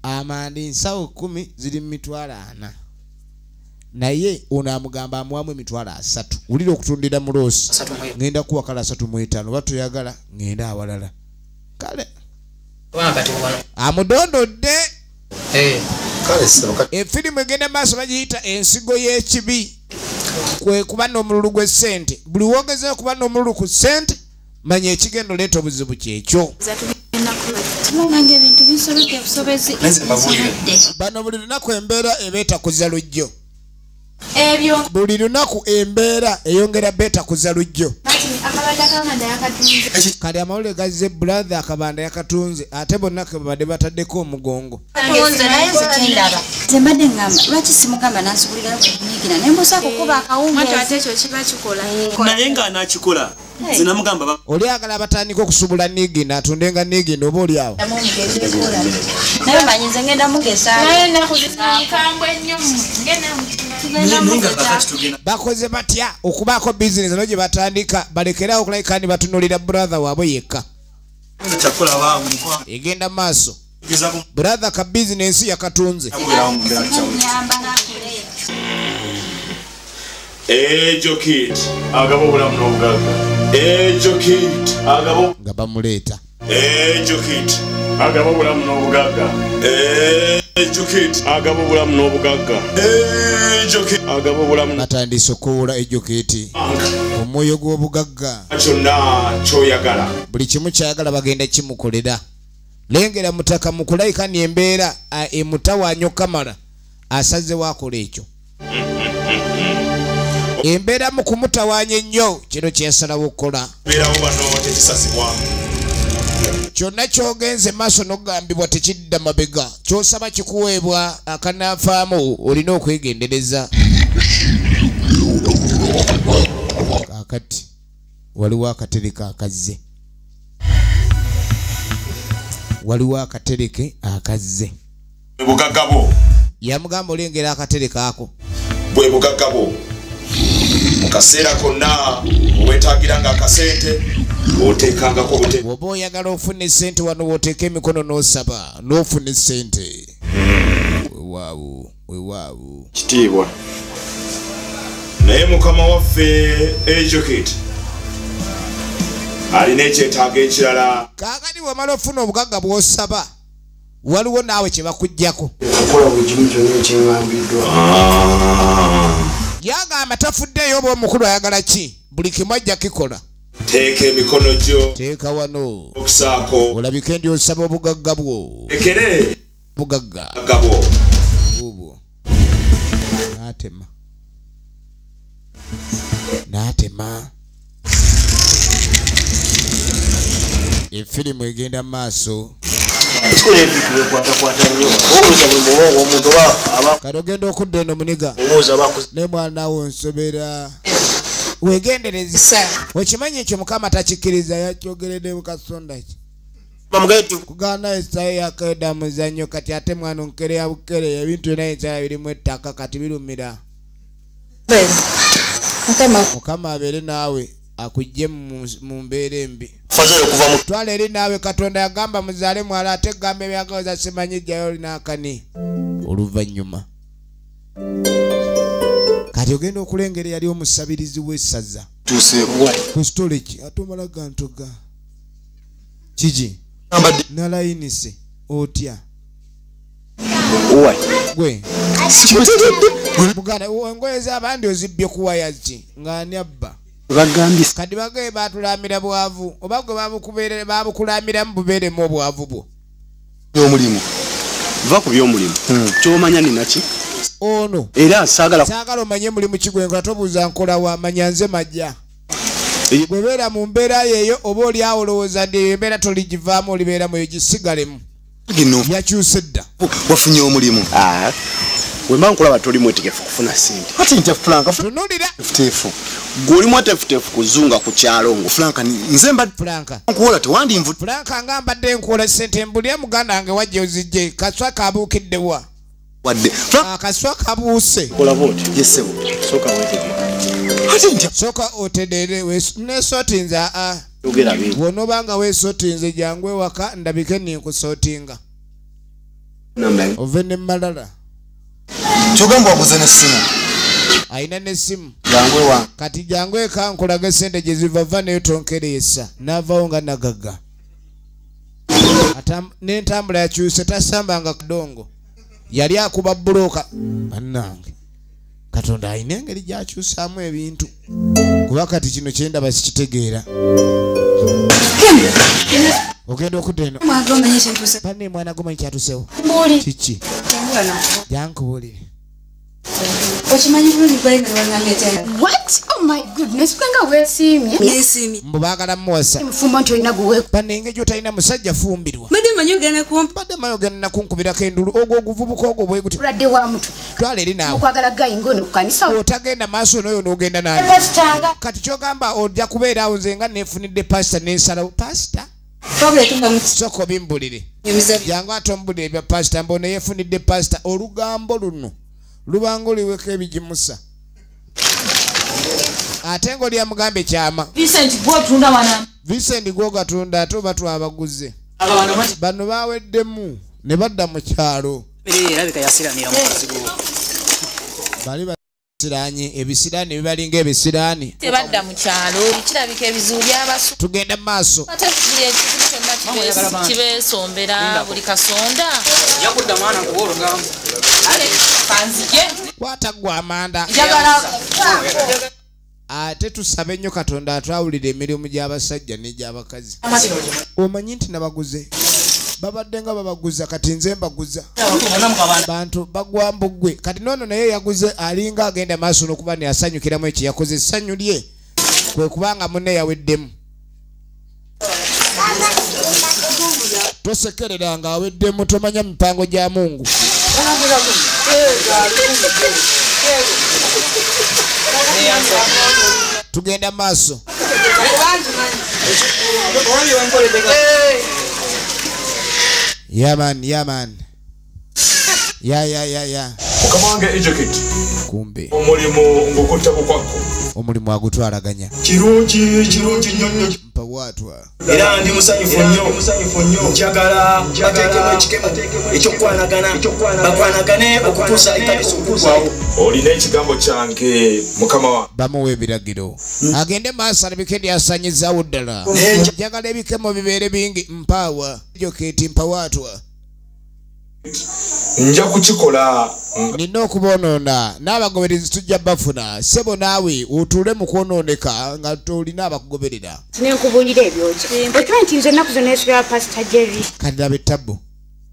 amanda ensawo 10 ziri mu mitwalo 4 naye ono amugamba amuwamu emitwalo 3 wulira okutundira mu loosi ngenda kuwa kala 3.5 oba toyagala ngenda awalala kale amudondodde efirimu egenda maaso bagiyita ensigo y'ekibi kwe kuba n'omululu gw'essente buli wogezeo okuba n'omululu ku ssente manya ekigenda oleeta obuzibu kyekyo bano buli lunaku embeera ebeeta kuza lujjo buli lunaku embeera eyongera beeta kuza lujjo kali amawulire gazze brother akabanda yakatunze ate bonna kebabadde bataddeko omugongo zembadde ngamba lwaki simugamba nansibulira kunyigira nembuusa kukuba naye nga anakikola zinamugamba oli agala batandika okusubula nigina atundenga nigina oba oli awo naye manyi nze ngenda mugesa bakoze batya okubaako bizinesi no gye batandika balekerawo okulayika kandi batunulira brother waabwe yekka egenda maaso brother ka bizinesi yakatunze ejo kit agaba obulamu n'obugagga ejo kit agaba nga bamuleeta ejo kit agaba obulamu n'obugagga ejo kit agaba obulamu n'obugagga ejo kit agaba obulamu batandise okuwula ejo kit omwoyo gw'obugagga kyonna kyoyagala buli kimu kyayagala bagenda kimukolera lengera mutaka mukulayika ni embeera emutawaanyo kamala asazewo akola ekyo embeera mu kumutawaanya ennyo kino kyesalawo okukola kyonna kyogenze maaso n'okugambibwa tekidda mabega kyosaba kikuweebwa akanaafaamu olina okwegendereza kaakati waliwo akatereke akazze waliwo akatereke akazze bugagabo yamugamba olengera akatereke ako bwe bugagabo mukaseera konna owetagiranga akasente otekangako oba oyagala ofuna esente wano woteeka emikono n'osaba n'ofuna esente wewaawo kitiibwa naye mukama waffe ejokit alina ekyetaago ekirala kaakati wamala ofuna obugagga bw'osaba waliwo naawe kye bakuggyako okukola buli kimu kyonna ekyeŋŋambiddwa yagamba tafuddeeyo oba omukulu ayagala ki buli kimu ajja kikola teeka emikono gyo teeka wano okusaako olabike ndi osaba obugagga bwo ekere bugagga bubo natema efilimu egenda maaso kati ogenda okudda eno muniga ne mwana wo nsobera wegendereza wekimanyi ekyo mukama takikkiriza yakyogeredde mu kasonda ki kugaana esayi yakeda muzannyo kati ate mwana onkere ya bukere ebintu byonna ensaya birimu ettaka kati birumira mukama abeere naawe akujje mu mbeera embi twala eri naawe katonda yagamba muzaale mwala ate gamba ebyagaoza simanyi jjayo olinaakani oluvannyuma kati ogenda okulengera yali omusabirizi w'essaza ku stoleki ate omala gantoga kiki nalayinise otya gwe muganda engoye z'abandi ozibbye kuwaya ki ng'ani abba kati bagaye batulamira bwavu oba gwe babukulamiramu bubeeremu obwavu bwo omulimu va ku by'omulimu kyomanya ninaki ono era saagala omanye mulimu kigwenga tobuuza nkola wa manya nze majja bwe beera mu mbeera yeeyo oba oli awo olowooza ndi eyo embeera toligivaamu olibeera muyo gisigalemu yakyuse dda wafunye omulimu wemba nkulaba toli mwetegefu kufuna sente kati nte Franka tunulira futefu goli mwetefutefu kuzunga ku kyalo ngo Franka nze mbadde Franka nkuwola tewandinvu Franka nga mbadde nkuwola sente mbulya muganda wange wajja ozijje kaswa kabuukiddewa wadde kaswa kabuuse yesebo soka wetegefu ati nte soka otedere nesotinza yogera bingi wonobanga wesotinze jangwe waka ndabike ninkusotinga ove ne malala kyogamba waguze n'essimu ayina n'essimu jangwe wa kati jangwe kankulaga sente gye zivava neyo tonkereyesa n'avaawo nga nagagga n'entambula yakyuse tasambanga kudongo yali akuba buloka bannange katonda ayina engeri gyakyusaamu ebintu kuba kati kino kyendaba sikitegeera ogenda okudda eno banne mwana gomanyi kyatusewo kiki jankubuulire What? Oh my goodness, kwanga wesimye. Nesimye. Mbagala muwasa. Mfumbo nti olina guwe. Banenge gyo talina musajja fumbirwa. Bade manyogana kumpa. Bade mayogana kunkubira kendulu ogwo guvubuka ogwo bwe guti. Radde wa mutu. Twale eri naawe. Okwagala gayi ngono kanisa. Otagenda maaso n'oyo n'ogenda nani. Kati kyogamba ojja kubeera awo nze nga neefunidde pasita n'ensalawo. Pasita? Soko bimbulire. Jangu ate ombulire ebya pasita mbona yeefunidde pasita olugambo luno. Lubango liweka ebigimusa. Ate ngo lya mugambe kyama. Vincent gwo tunda wana. Vincent gwo gatunda ate batu abaguze. Bano baweddemu ne badda mu kyalo. Erabika yasiranira mu kazigo. Bali basiranye ebisirani bibalinga ebisirani. Tebadda mu kyalo kirabika ebizuuli abasu. Tugenda maaso. Ate kiri ekizibu kyonna kibeesombera buli kasonda. Yakudda mwana kuwologamu. Ale kanzige. Kwata gwa amanda. Njagala. Ate tusabe nnyo Katonda atwawulira emirimu gy'abasajja n'egy'abakazi. Omanyi nti nabaguze. Babadde nga babaguza kati nze mbaguza. Bantu bagwamba ggwe. Kati noono naye yaguze alinga agenda maaso n'okuba ne asanyukiramu ekyo yakoze essanyu lye. Kwe kubanga munne yaweddemu. Tosekerera nga aweddemu tomanya mipango gya Mungu. Tugenda maaso. Yaman. Ya. Kamange ejeketi. Kumbe. Omulimu ngukutta bukwako. Omulimu agutwalaganya. Kirungi nnyo. Mpa watwa. Era ndi musanyufu nnyo. Njagala bateekemu ekikemo ekyokwanagana. Bakwanagane okutuusa ekkanisa okuggwawo. Olina ekigambo kyange mukama wa. Bamuwa ebiragiro. Agende maaso alabike lyasanyizaawo ddala. Njagala ebikemo bibeere bingi mpaawa. Joketi mpa watwa. Nja kukikola. Nina okubonoona n'abagoberezi tujja bafuna sebo naawe otuule mu kwonooneka nga tolina abakugoberera. Nenkubulira ebyoja. Okimanyi nti nze ennaku zonna neesubira Pastor Jerry. Kati laba ettabbu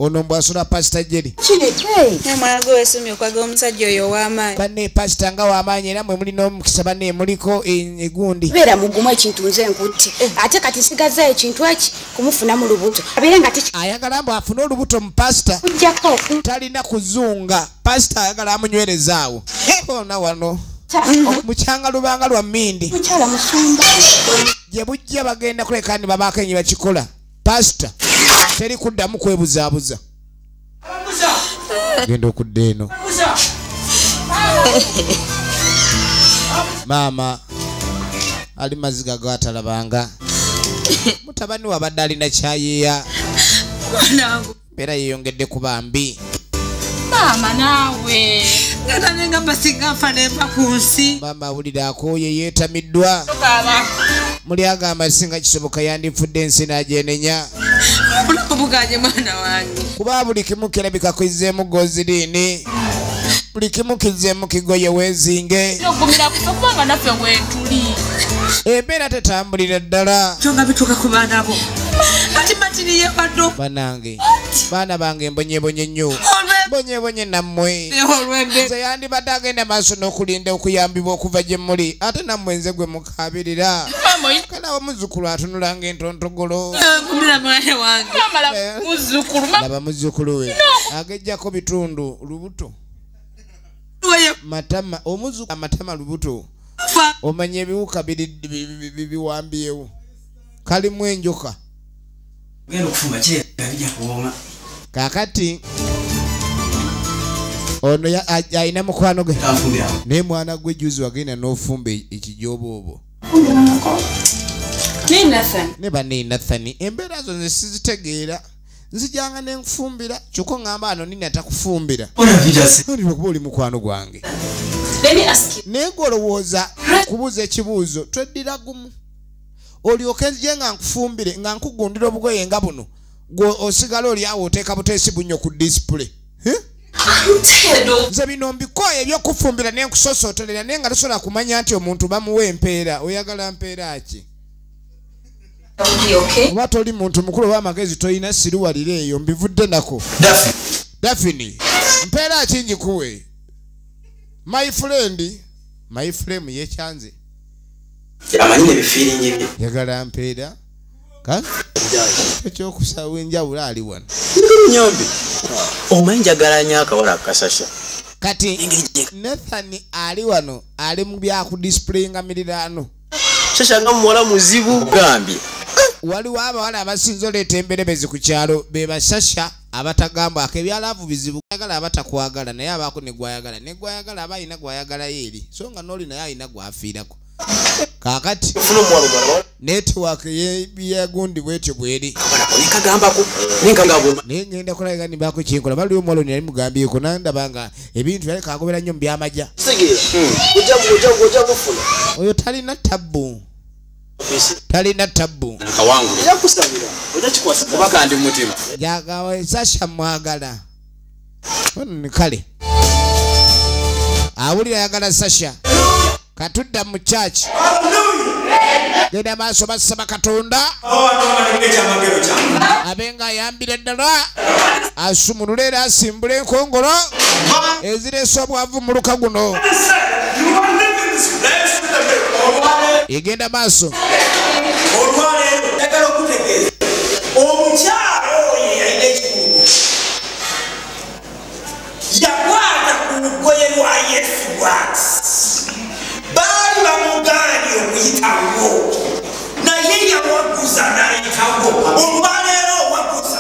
ono mbwasula pastor Jerry Mwana gwe wesomye okwaga omusajja oyo w'amaanyi. Banne pastor nga w'amaanyi era mwe mulina omukisa banne muliko egundi. Beera mugumu ekintu nze nkutte. Ate kati sigaza ekintu eki kumufuna mu lubuto. Abeere nga ayagala mbu afune olubuto mu pastor. Talina kuzunga. Pastor ayagala amunywerezaawo. Ona wano. Mukyanga lubanga lwa Mmindi. Mukyala musumba. Gye bujja bagenda kuleka ni babakenyi bakikola. Pastor teri kuddamu kwebuzaabuza. Genda okudda eno. Mama ali maziga gatalabanga. Mutabani wabadde alina kyayeeya. Beera yeeyongedde ku bambi. Mama nawe ngatanenga basinga mfanemba ku nsi. Mama awulira akooye yeetamiddwa. Muli agamba singa kisoboka yandifudde ensi n'agyenenya. Buganye mwana wange. Kuba buli kimu kirabika kwizzeemu goziriini. Buli kimu kizzeemu kigoye weezinge. Ogumira kubanga naffe wetuli. Embeera tetambulira ddala. Kyonga bituuka ku baana bo. Ati matini yebaddo. Banange. Baana bange mbonyebonye nnyo. Mbonyebonye nammwe. Nze yandibadde agenda maaso n'okulinda okuyambibwa okuva gye muli. Ate nammwe nze gwe mukaabirira. Kana omuzukulu atunula ng'entontogolo. Gumira mwana wange. Muzukulu. Laba muzzukulu we. Agejjako bitundu lubuto. Matama omuzukulu amatama lubuto. Omanye ebiwuka biwambyewo. Kalimu enjoka. Kakati ono ayina mukwano gwe naye mwana gwe juzi wagenda n'ofumba ekijooba ne banne Nathani embeera zo nze sizitegeera nzijanga nenfumbira kyokka ngamba ano nini atakufumbira kuba oli mukwano gwange naye golowooza kubuuza ekibuuzo tweddira gumu olyoke nzije nga nkufumbire nga nkugundira obugoye nga buno gwe osigala oli awo oteeka buteesi bunnyo ku display nze bino mbikoye ebyokufumbira nenkusosooterera naye nga tosobola kumanya nti omuntu bamuwa empeera oyagala mpeera ki oba toli muntu mukulu oba amagezi tolina siruwalira eyo mbivudde nako Dafini mpeera ki njikuwe my friend yekyanze amanyine bifiringi bye yagala mpeera ekyokusaawa enjawulo ali wano nyombi omanyi njagala nnyo akawala akasasha kati Nathan ali wano ali mu byakudisplayinga miriraano sasha nga muwala muzibu gambye waliwo abawala abasinza oleeta emberebezi ku kyalo be basasha abatagamba akebyalaavu bizibu ayagala abatakwagala naye abaako negwayagala negwayagala aba alina gwayagala yeeri so nga n'oli naye alina gwafiirako kakati network yeyagundi bwetyo bweri naye ngenda kulaga nibaako kinkola baliwo omuwala yali mugambyeko nandabanga ebintu yaleka agobera nnyo mu byamagya oyo talina tabbu Sasha mwagala kale awulira yagala Sasha katudda mu church genda maaso basaba Katonda abenga ayambire ddala asumulule era asimbule enkongolo ezireesa obwavu mu luka guno igenda maaso omukyalo oyo yalina ekikugu yakwata ku lugoye lwa Yesu bwati baali bamugaanye okuyitawo naye yawaguza n'ayitawo olwaleero owaguza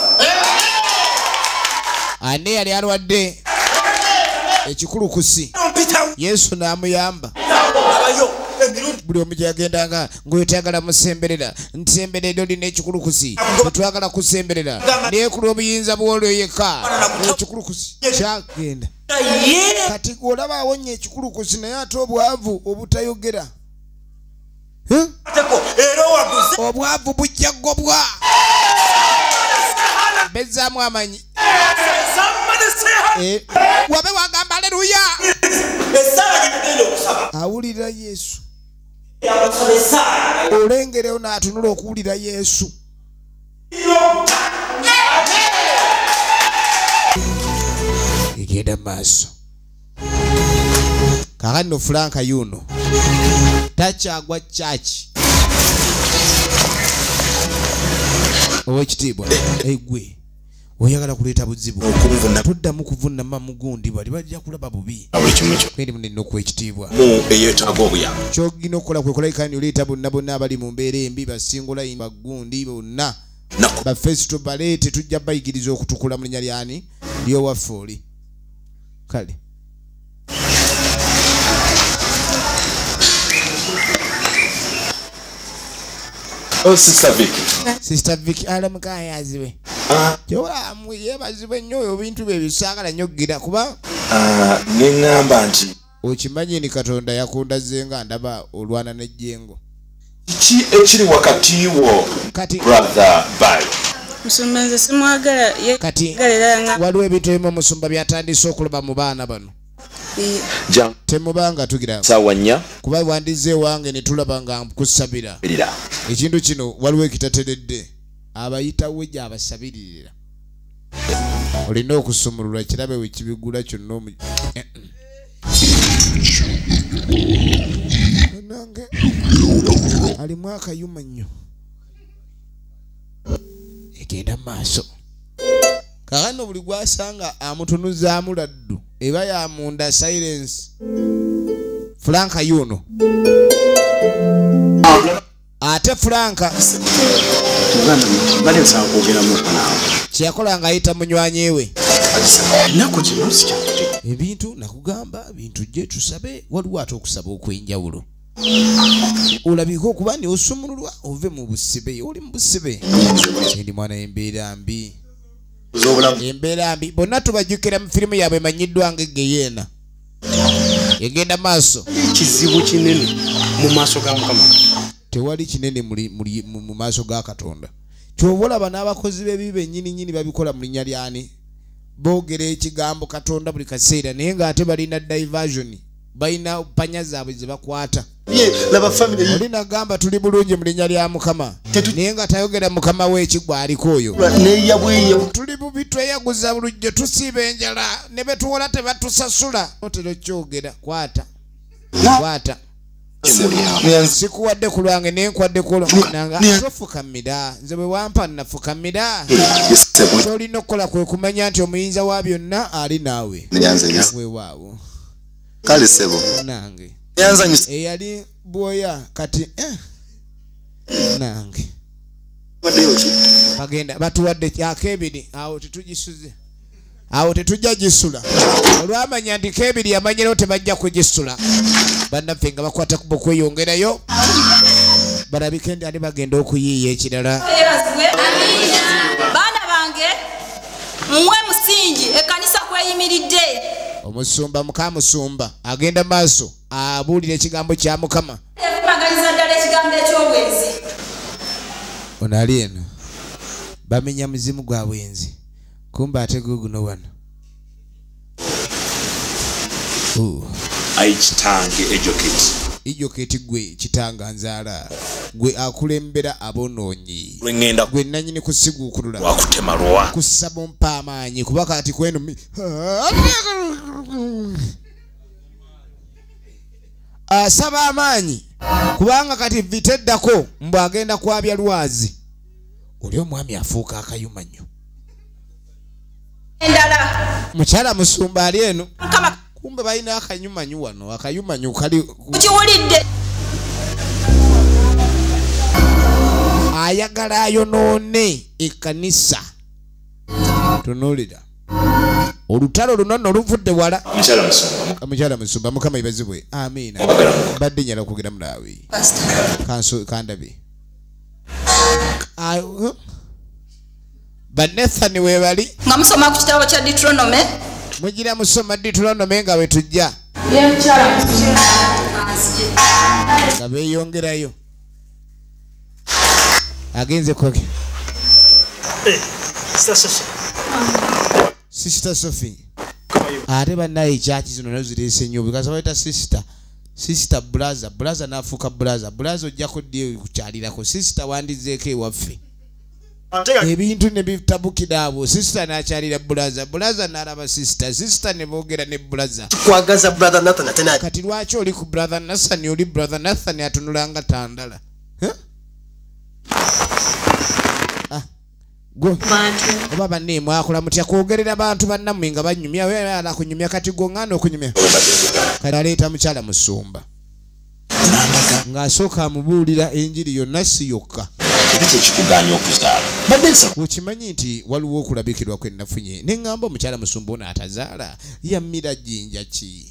ani yali alwadde ekikulukusi Yesu n'amuyamba buli omu gyagendanga ng'oyo tayagala musemberera nsemberera olina ekikulukusi tetwagala kusemberera naye ku lw'obuyinza bw'olyo yekka ekikulukusi kyagenda kati olaba awonye ekikulukusi naye ate obwavu obutayogera obwavu bujja gobwa bezzaamu amanyi wabe wagamba aleluya awulira Yesu olengerewo n'atunula okuwulira Yesu egenda maaso kakati no Franka yuno takyagwa church owekitiibwa egwe oyagala kuleeta buzibu tuddamu kuvunama mugundi bali bajja kulaba bubi kwendi munene okwekitiibwa eyetaaga obuyambi kyogina okukola kwekolakani oleeta bonna bonna abali mu mbeera embi basingula bagundi bonna bafesito baleete tujja bayigiriza okutukula mu linnya lyani lyowaffe oli kale Sister Vicky alamuka yaziwe Jowa yebazibwe nnyo ebintu bye bisagala nnyo gira kuba ngengamba nti okimanyi ni Katonda yakundaze nga ndaba olwana n'ejjengo ki ekiri wakati wo kati brother bye musumbanze simwagala kati waliwo ebintu ebimu omusumba byatandise okuloba mu baana bano temubanga tugira sawanya kuba wandize wange ne tulaba nga kusabira ekintu kino waliwo ekitateredde abayitawo gye abasabiririra olina okusumulula kirabe wekibigula kyonna nange alimu akayuma nnyo egenda maaso kakano buli gwasanga amutunuzaamu laddu eba yamunda silence Franka yuno ate Franka kyeyakolanga ayita munywanyi we ebintu nakugamba bintu gye tusabe waliwo ate okusaba okwenjawulo olabika okuba ni osumululwa ove mu busibe oli mu busibe ndi mwana embeera mbi embeera mbi bonna tubajjukira mu firimu yaabwe emanyiddwa nga Geyeena egenda maaso kizibu kinene mu maaso ga Mukama tewali kinene mu maaso ga Katonda kyova olaba n'abakozi b'ebibi bennyini babikola mu linnya lyani boogera ekigambo Katonda buli kaseera naye ng'ate balina diversion balina panya zaabwe ze bakwata oli nagamba tuli bulungi mu linnya lya Mukama naye nga tayogera Mukama w'ekigwa aliko oyo tuli bubi tweyaguza bulujjo tusiiba enjala ne betuwola tebatusasula otero kyogera kwata sikuwadde ku lwange naye nkwadde kulo nanga tofukamira nze bwe wampa nafukamira kyolina okukola kwe kumanya nti omuyinza wa byonna ali naawe weewaawo kale sebo nange yanza eyali bwoya kati nange bagenda batuwadde kyakebiri awo tetugisuze awo tetujja gisula olwamanya nti kebiri yamanyirawo tebajja kugisula bannaffe nga bakwata kuba okweyongerayo balabike ndi ani bagenda okuyiiya ekirala baana bange muwe musingi ekkanisa kweyimiridde omusumba mukamusumba agenda maaso abuulira ekigambo kya Mukama ebibagaliza ddala ekigambo eky'obwenzi ono ali eno bamenya muzimu gwa bwenzi kumba ate guguno wano aikitange ejoketi gwe kitanga nzaala gwe akulembera abonoonyi gwe nanyini kusiguukulula wakutema lwa kusaba mpa amaanyi kuba kati kwenu asaba amaanyi kubanga kati viteddako mbw agenda kwabya lwazi oli omwami afuuka akayuma nnyo mukyala musumba ali eno kumbe balina akayumanyu wano akayumanyu kali kiwulidde ayagala ayonoone ekkanisa tunuulira olutalo lunono oluvudde wala mukyala musumba Mukama ibazibwe amiina badde nyala okugera mulaawe kandabe Banethani we bali nga musoma ku kitabo kya Deuteronomy mugira musoma Deuteronomy nga wetujja nga beeyongerayo agenze koge Sister Sophie ate bannaye ekyaki zino nazo zireese nnyo bikaza baita sister brother n'afuuka brother ojjako ddi kukyalirako sister wandizeeko ewaffe ebintu ne bitabukira abo sister n'akyalira brother n'alaba sister ne boogera ne brother kwagaza brother Nathan atena kati lwaki oli ku brother Nathan oli brother Nathan atunulanga tandala gwe oba banne mwakola mutya kwogerera abantu bannamwe nga banyumya wewe ala kunyumya kati gongana okunyumya kati aleeta mukyala musumba ng'asooka amubuulira enjiri yonna si yokka ekikuganya okuzaala ukimanyi nti waliwo okulabikirwa kwe nafunye ne ŋŋamba omukyala musumba ono atazaala yammira jjinja ki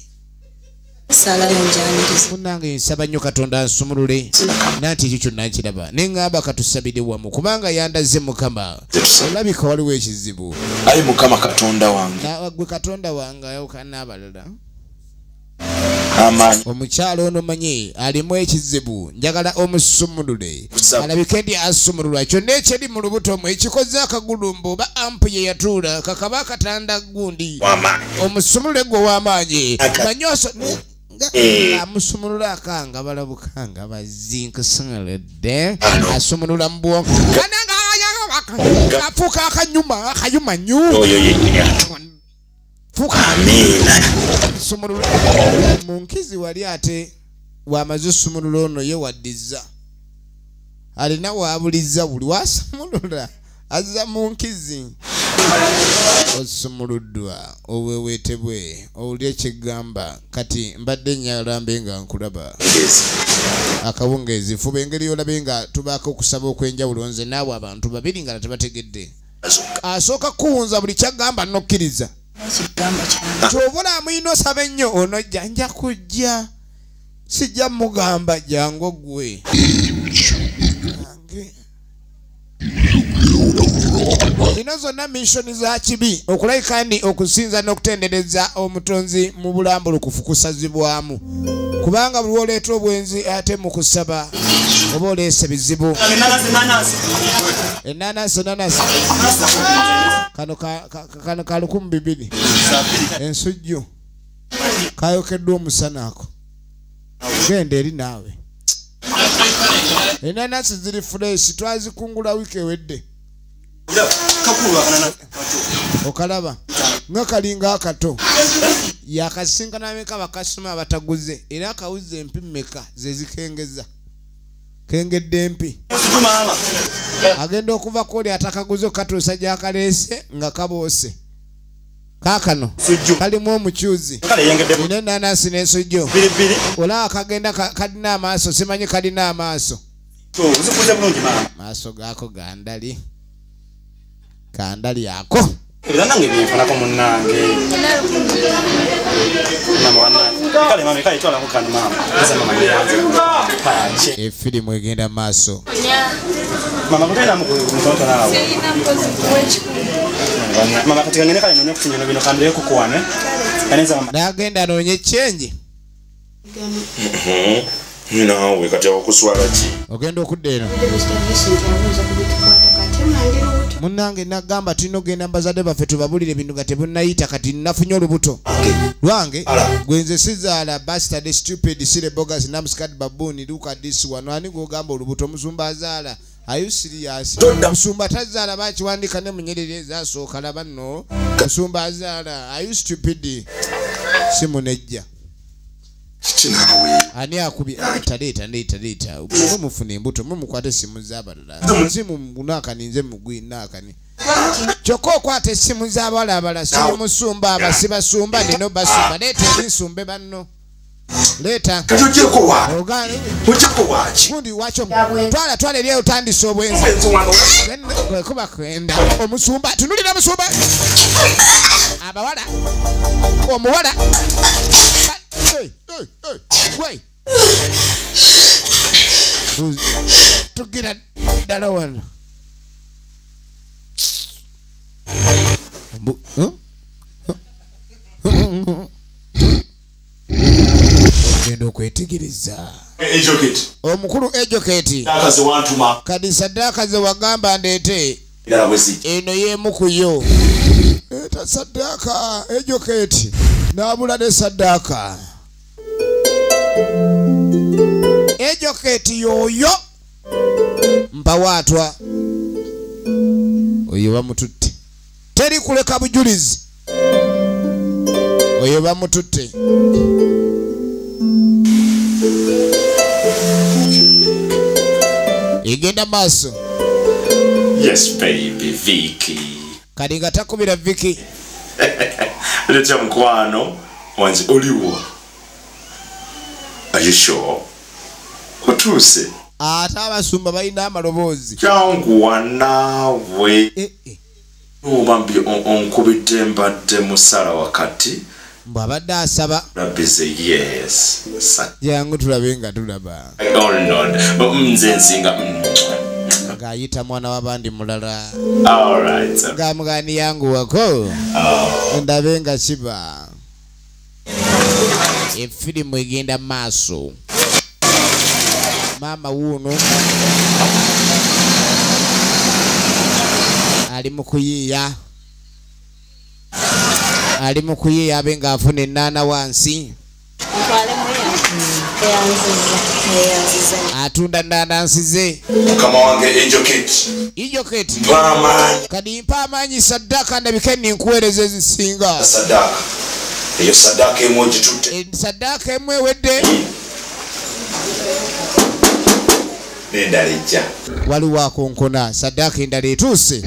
munange nsaba nnyo Katonda ansumulule nanti ekyo kyonna nkiraba ne ŋŋamba katusabire wamu kubanga yandaze Mukama olabika waliwo ekizibu ayi Mukama Katonda wange gwe Katonda wange ayawukana n'abalala omukyalo ono manye alimu ekizibu njagala omusumulule alabike ndi asumululwa kyonna ekyeri mu lubuto mwe ekikoze akagulumbu oba ampu ye yatuula kakaba akatanda gundi omusumulule gwe w'amaanyi manyoso amusumulula akanga balabukanga bazinkusuŋaledde asumulula mu bwonko afuuka akayuma nnyo sumulula munkizi wali ate wamaze sumulula ono ye waddiza alina wabuliza buli wasumulula azza munkizi osumuluddwa obwewetebwe owulya ekigamba kati mbadde nyalambe nga nkulaba akawungeezi fuba engeri yolabe nga tubaako okusaba okwenjawulo nze naawe abantu babiri nga tebategedde asooka kuwunza buli kyagamba nokkiriza kyobula amuyina osaba ennyo ono janja kujja sijja mugamba jangu gwe zino zonna mishoni za kibi okulayika ndi okusinza n'okutendereza omutonzi mu bulambulukufu kusazibwamu kubanga buli oleeta obwenzi ate mu kusaba oba oleesa bizibu enanasi kano ka 1200 ensujju kayokeddwa omusana ako genda eri naawe enanasi ziri fresh twazikungula wiiki ewedde okalaba nga kalinga akato yakasinkana meka bakasoma abataguze era akawuze empi mmeka zezikengeza kengedde empi agenda okuva koli atakaguze okatuusa gyakaleese nga kaboose kaakano kalimu omukyuzi ina enanasi n'ensujju olaba kagenda kalina amaaso simanyi kalina amaaso maaso gaako gandali kandali ako nange byenfanako munnange kale mami kale twala mukano mama efirimu egenda maaso mama kutenda mutonto nawe mama katika ngene kale nonye kufunyo bino kandeye kukuwane kaneza mama nagenda nonye chenji nawe kati okuswala ki ogenda okudda eno munnange nagamba tulina okugenda mbazadde baffe tubabulire bintu nga tebunnayita kati nafunye olubuto lwange gwenze sizaala bastard stupid sire bogas namscad baboon look at this one ani gwogamba olubuto musumba azaala are you serious musumba tazaala bakiwandika ne munyerere ezasooka laba nno musumba azaala are you stupid simunejja ani akubye taleta mufuna embuto mumukwata essimu z'abalala simu munakani nze mugwinakani kyokka okwata essimu z'abalabala siri musumba abasibasumba nino basumba leeta ebinsumbe banno leeta gundi wakyo twala eri otandisa obwenzi kuba kwenda omusumba tunulira musumba abawala omuwala Wait. To get that one. Gendo kwetigiriza. Omukulu ejoketi. Kadi sadaka ze wagamba ndete. Eno yemu kuyo. Eta sadaka ejoketi. Nabula de sadaka. Ejoketi yoyo mpawatwa oyo bamututte teri kuleka bujulizi oyo bamututte igenda maaso. Yes baby Vicky kali nga takubira Vicky leta mkwano wanje oliwo. Are you sure? Otuse ata abasumba balina amaloboozi janguwa naawe obambi onkubidde mbadde musala wakati mbwabadde asaba labize. Yes jangu tulabe nga tulaba nze nsinga ng'ayita mwana w'abandi mulala ng'amugani yanguwako ndabe nga kiba efirimu egenda maaso. Mama wuno ali mu kuyiiya abe ng'afuna ennaana wansi atunda nnaana nsize. Mukama wange Ejoketi kadi mpa amaanyi saddaaka ndabika ninkuweereza ezisinga. Eyo saddaaka emu ogitutte. Saddaaka emu ewedde. N'endala ejja. Waliwo akonkona saddaaka endala etuuse.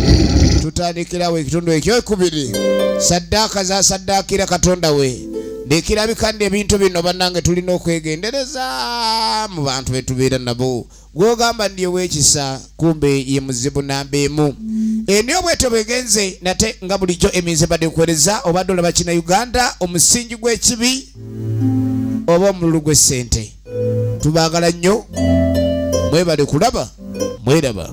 Tutandikirawo ekitundu ekyokubiri. Saddaaka za saddaakira Katonda we. Ndekirabika ndi ebintu bino bannange tulina okwegendereza mu bantu betubeera nabo. Gwogamba ndi ow'ekisa kumbe ye muzibu namba emu. Niyo bwetyo bwegenze nate nga bulijjo eminze badde kuweereza obadde olaba kina Uganda omusingi gw'ekibi oba omululu gw'essente. Tubaagala nnyo mwebale kulaba mweraba.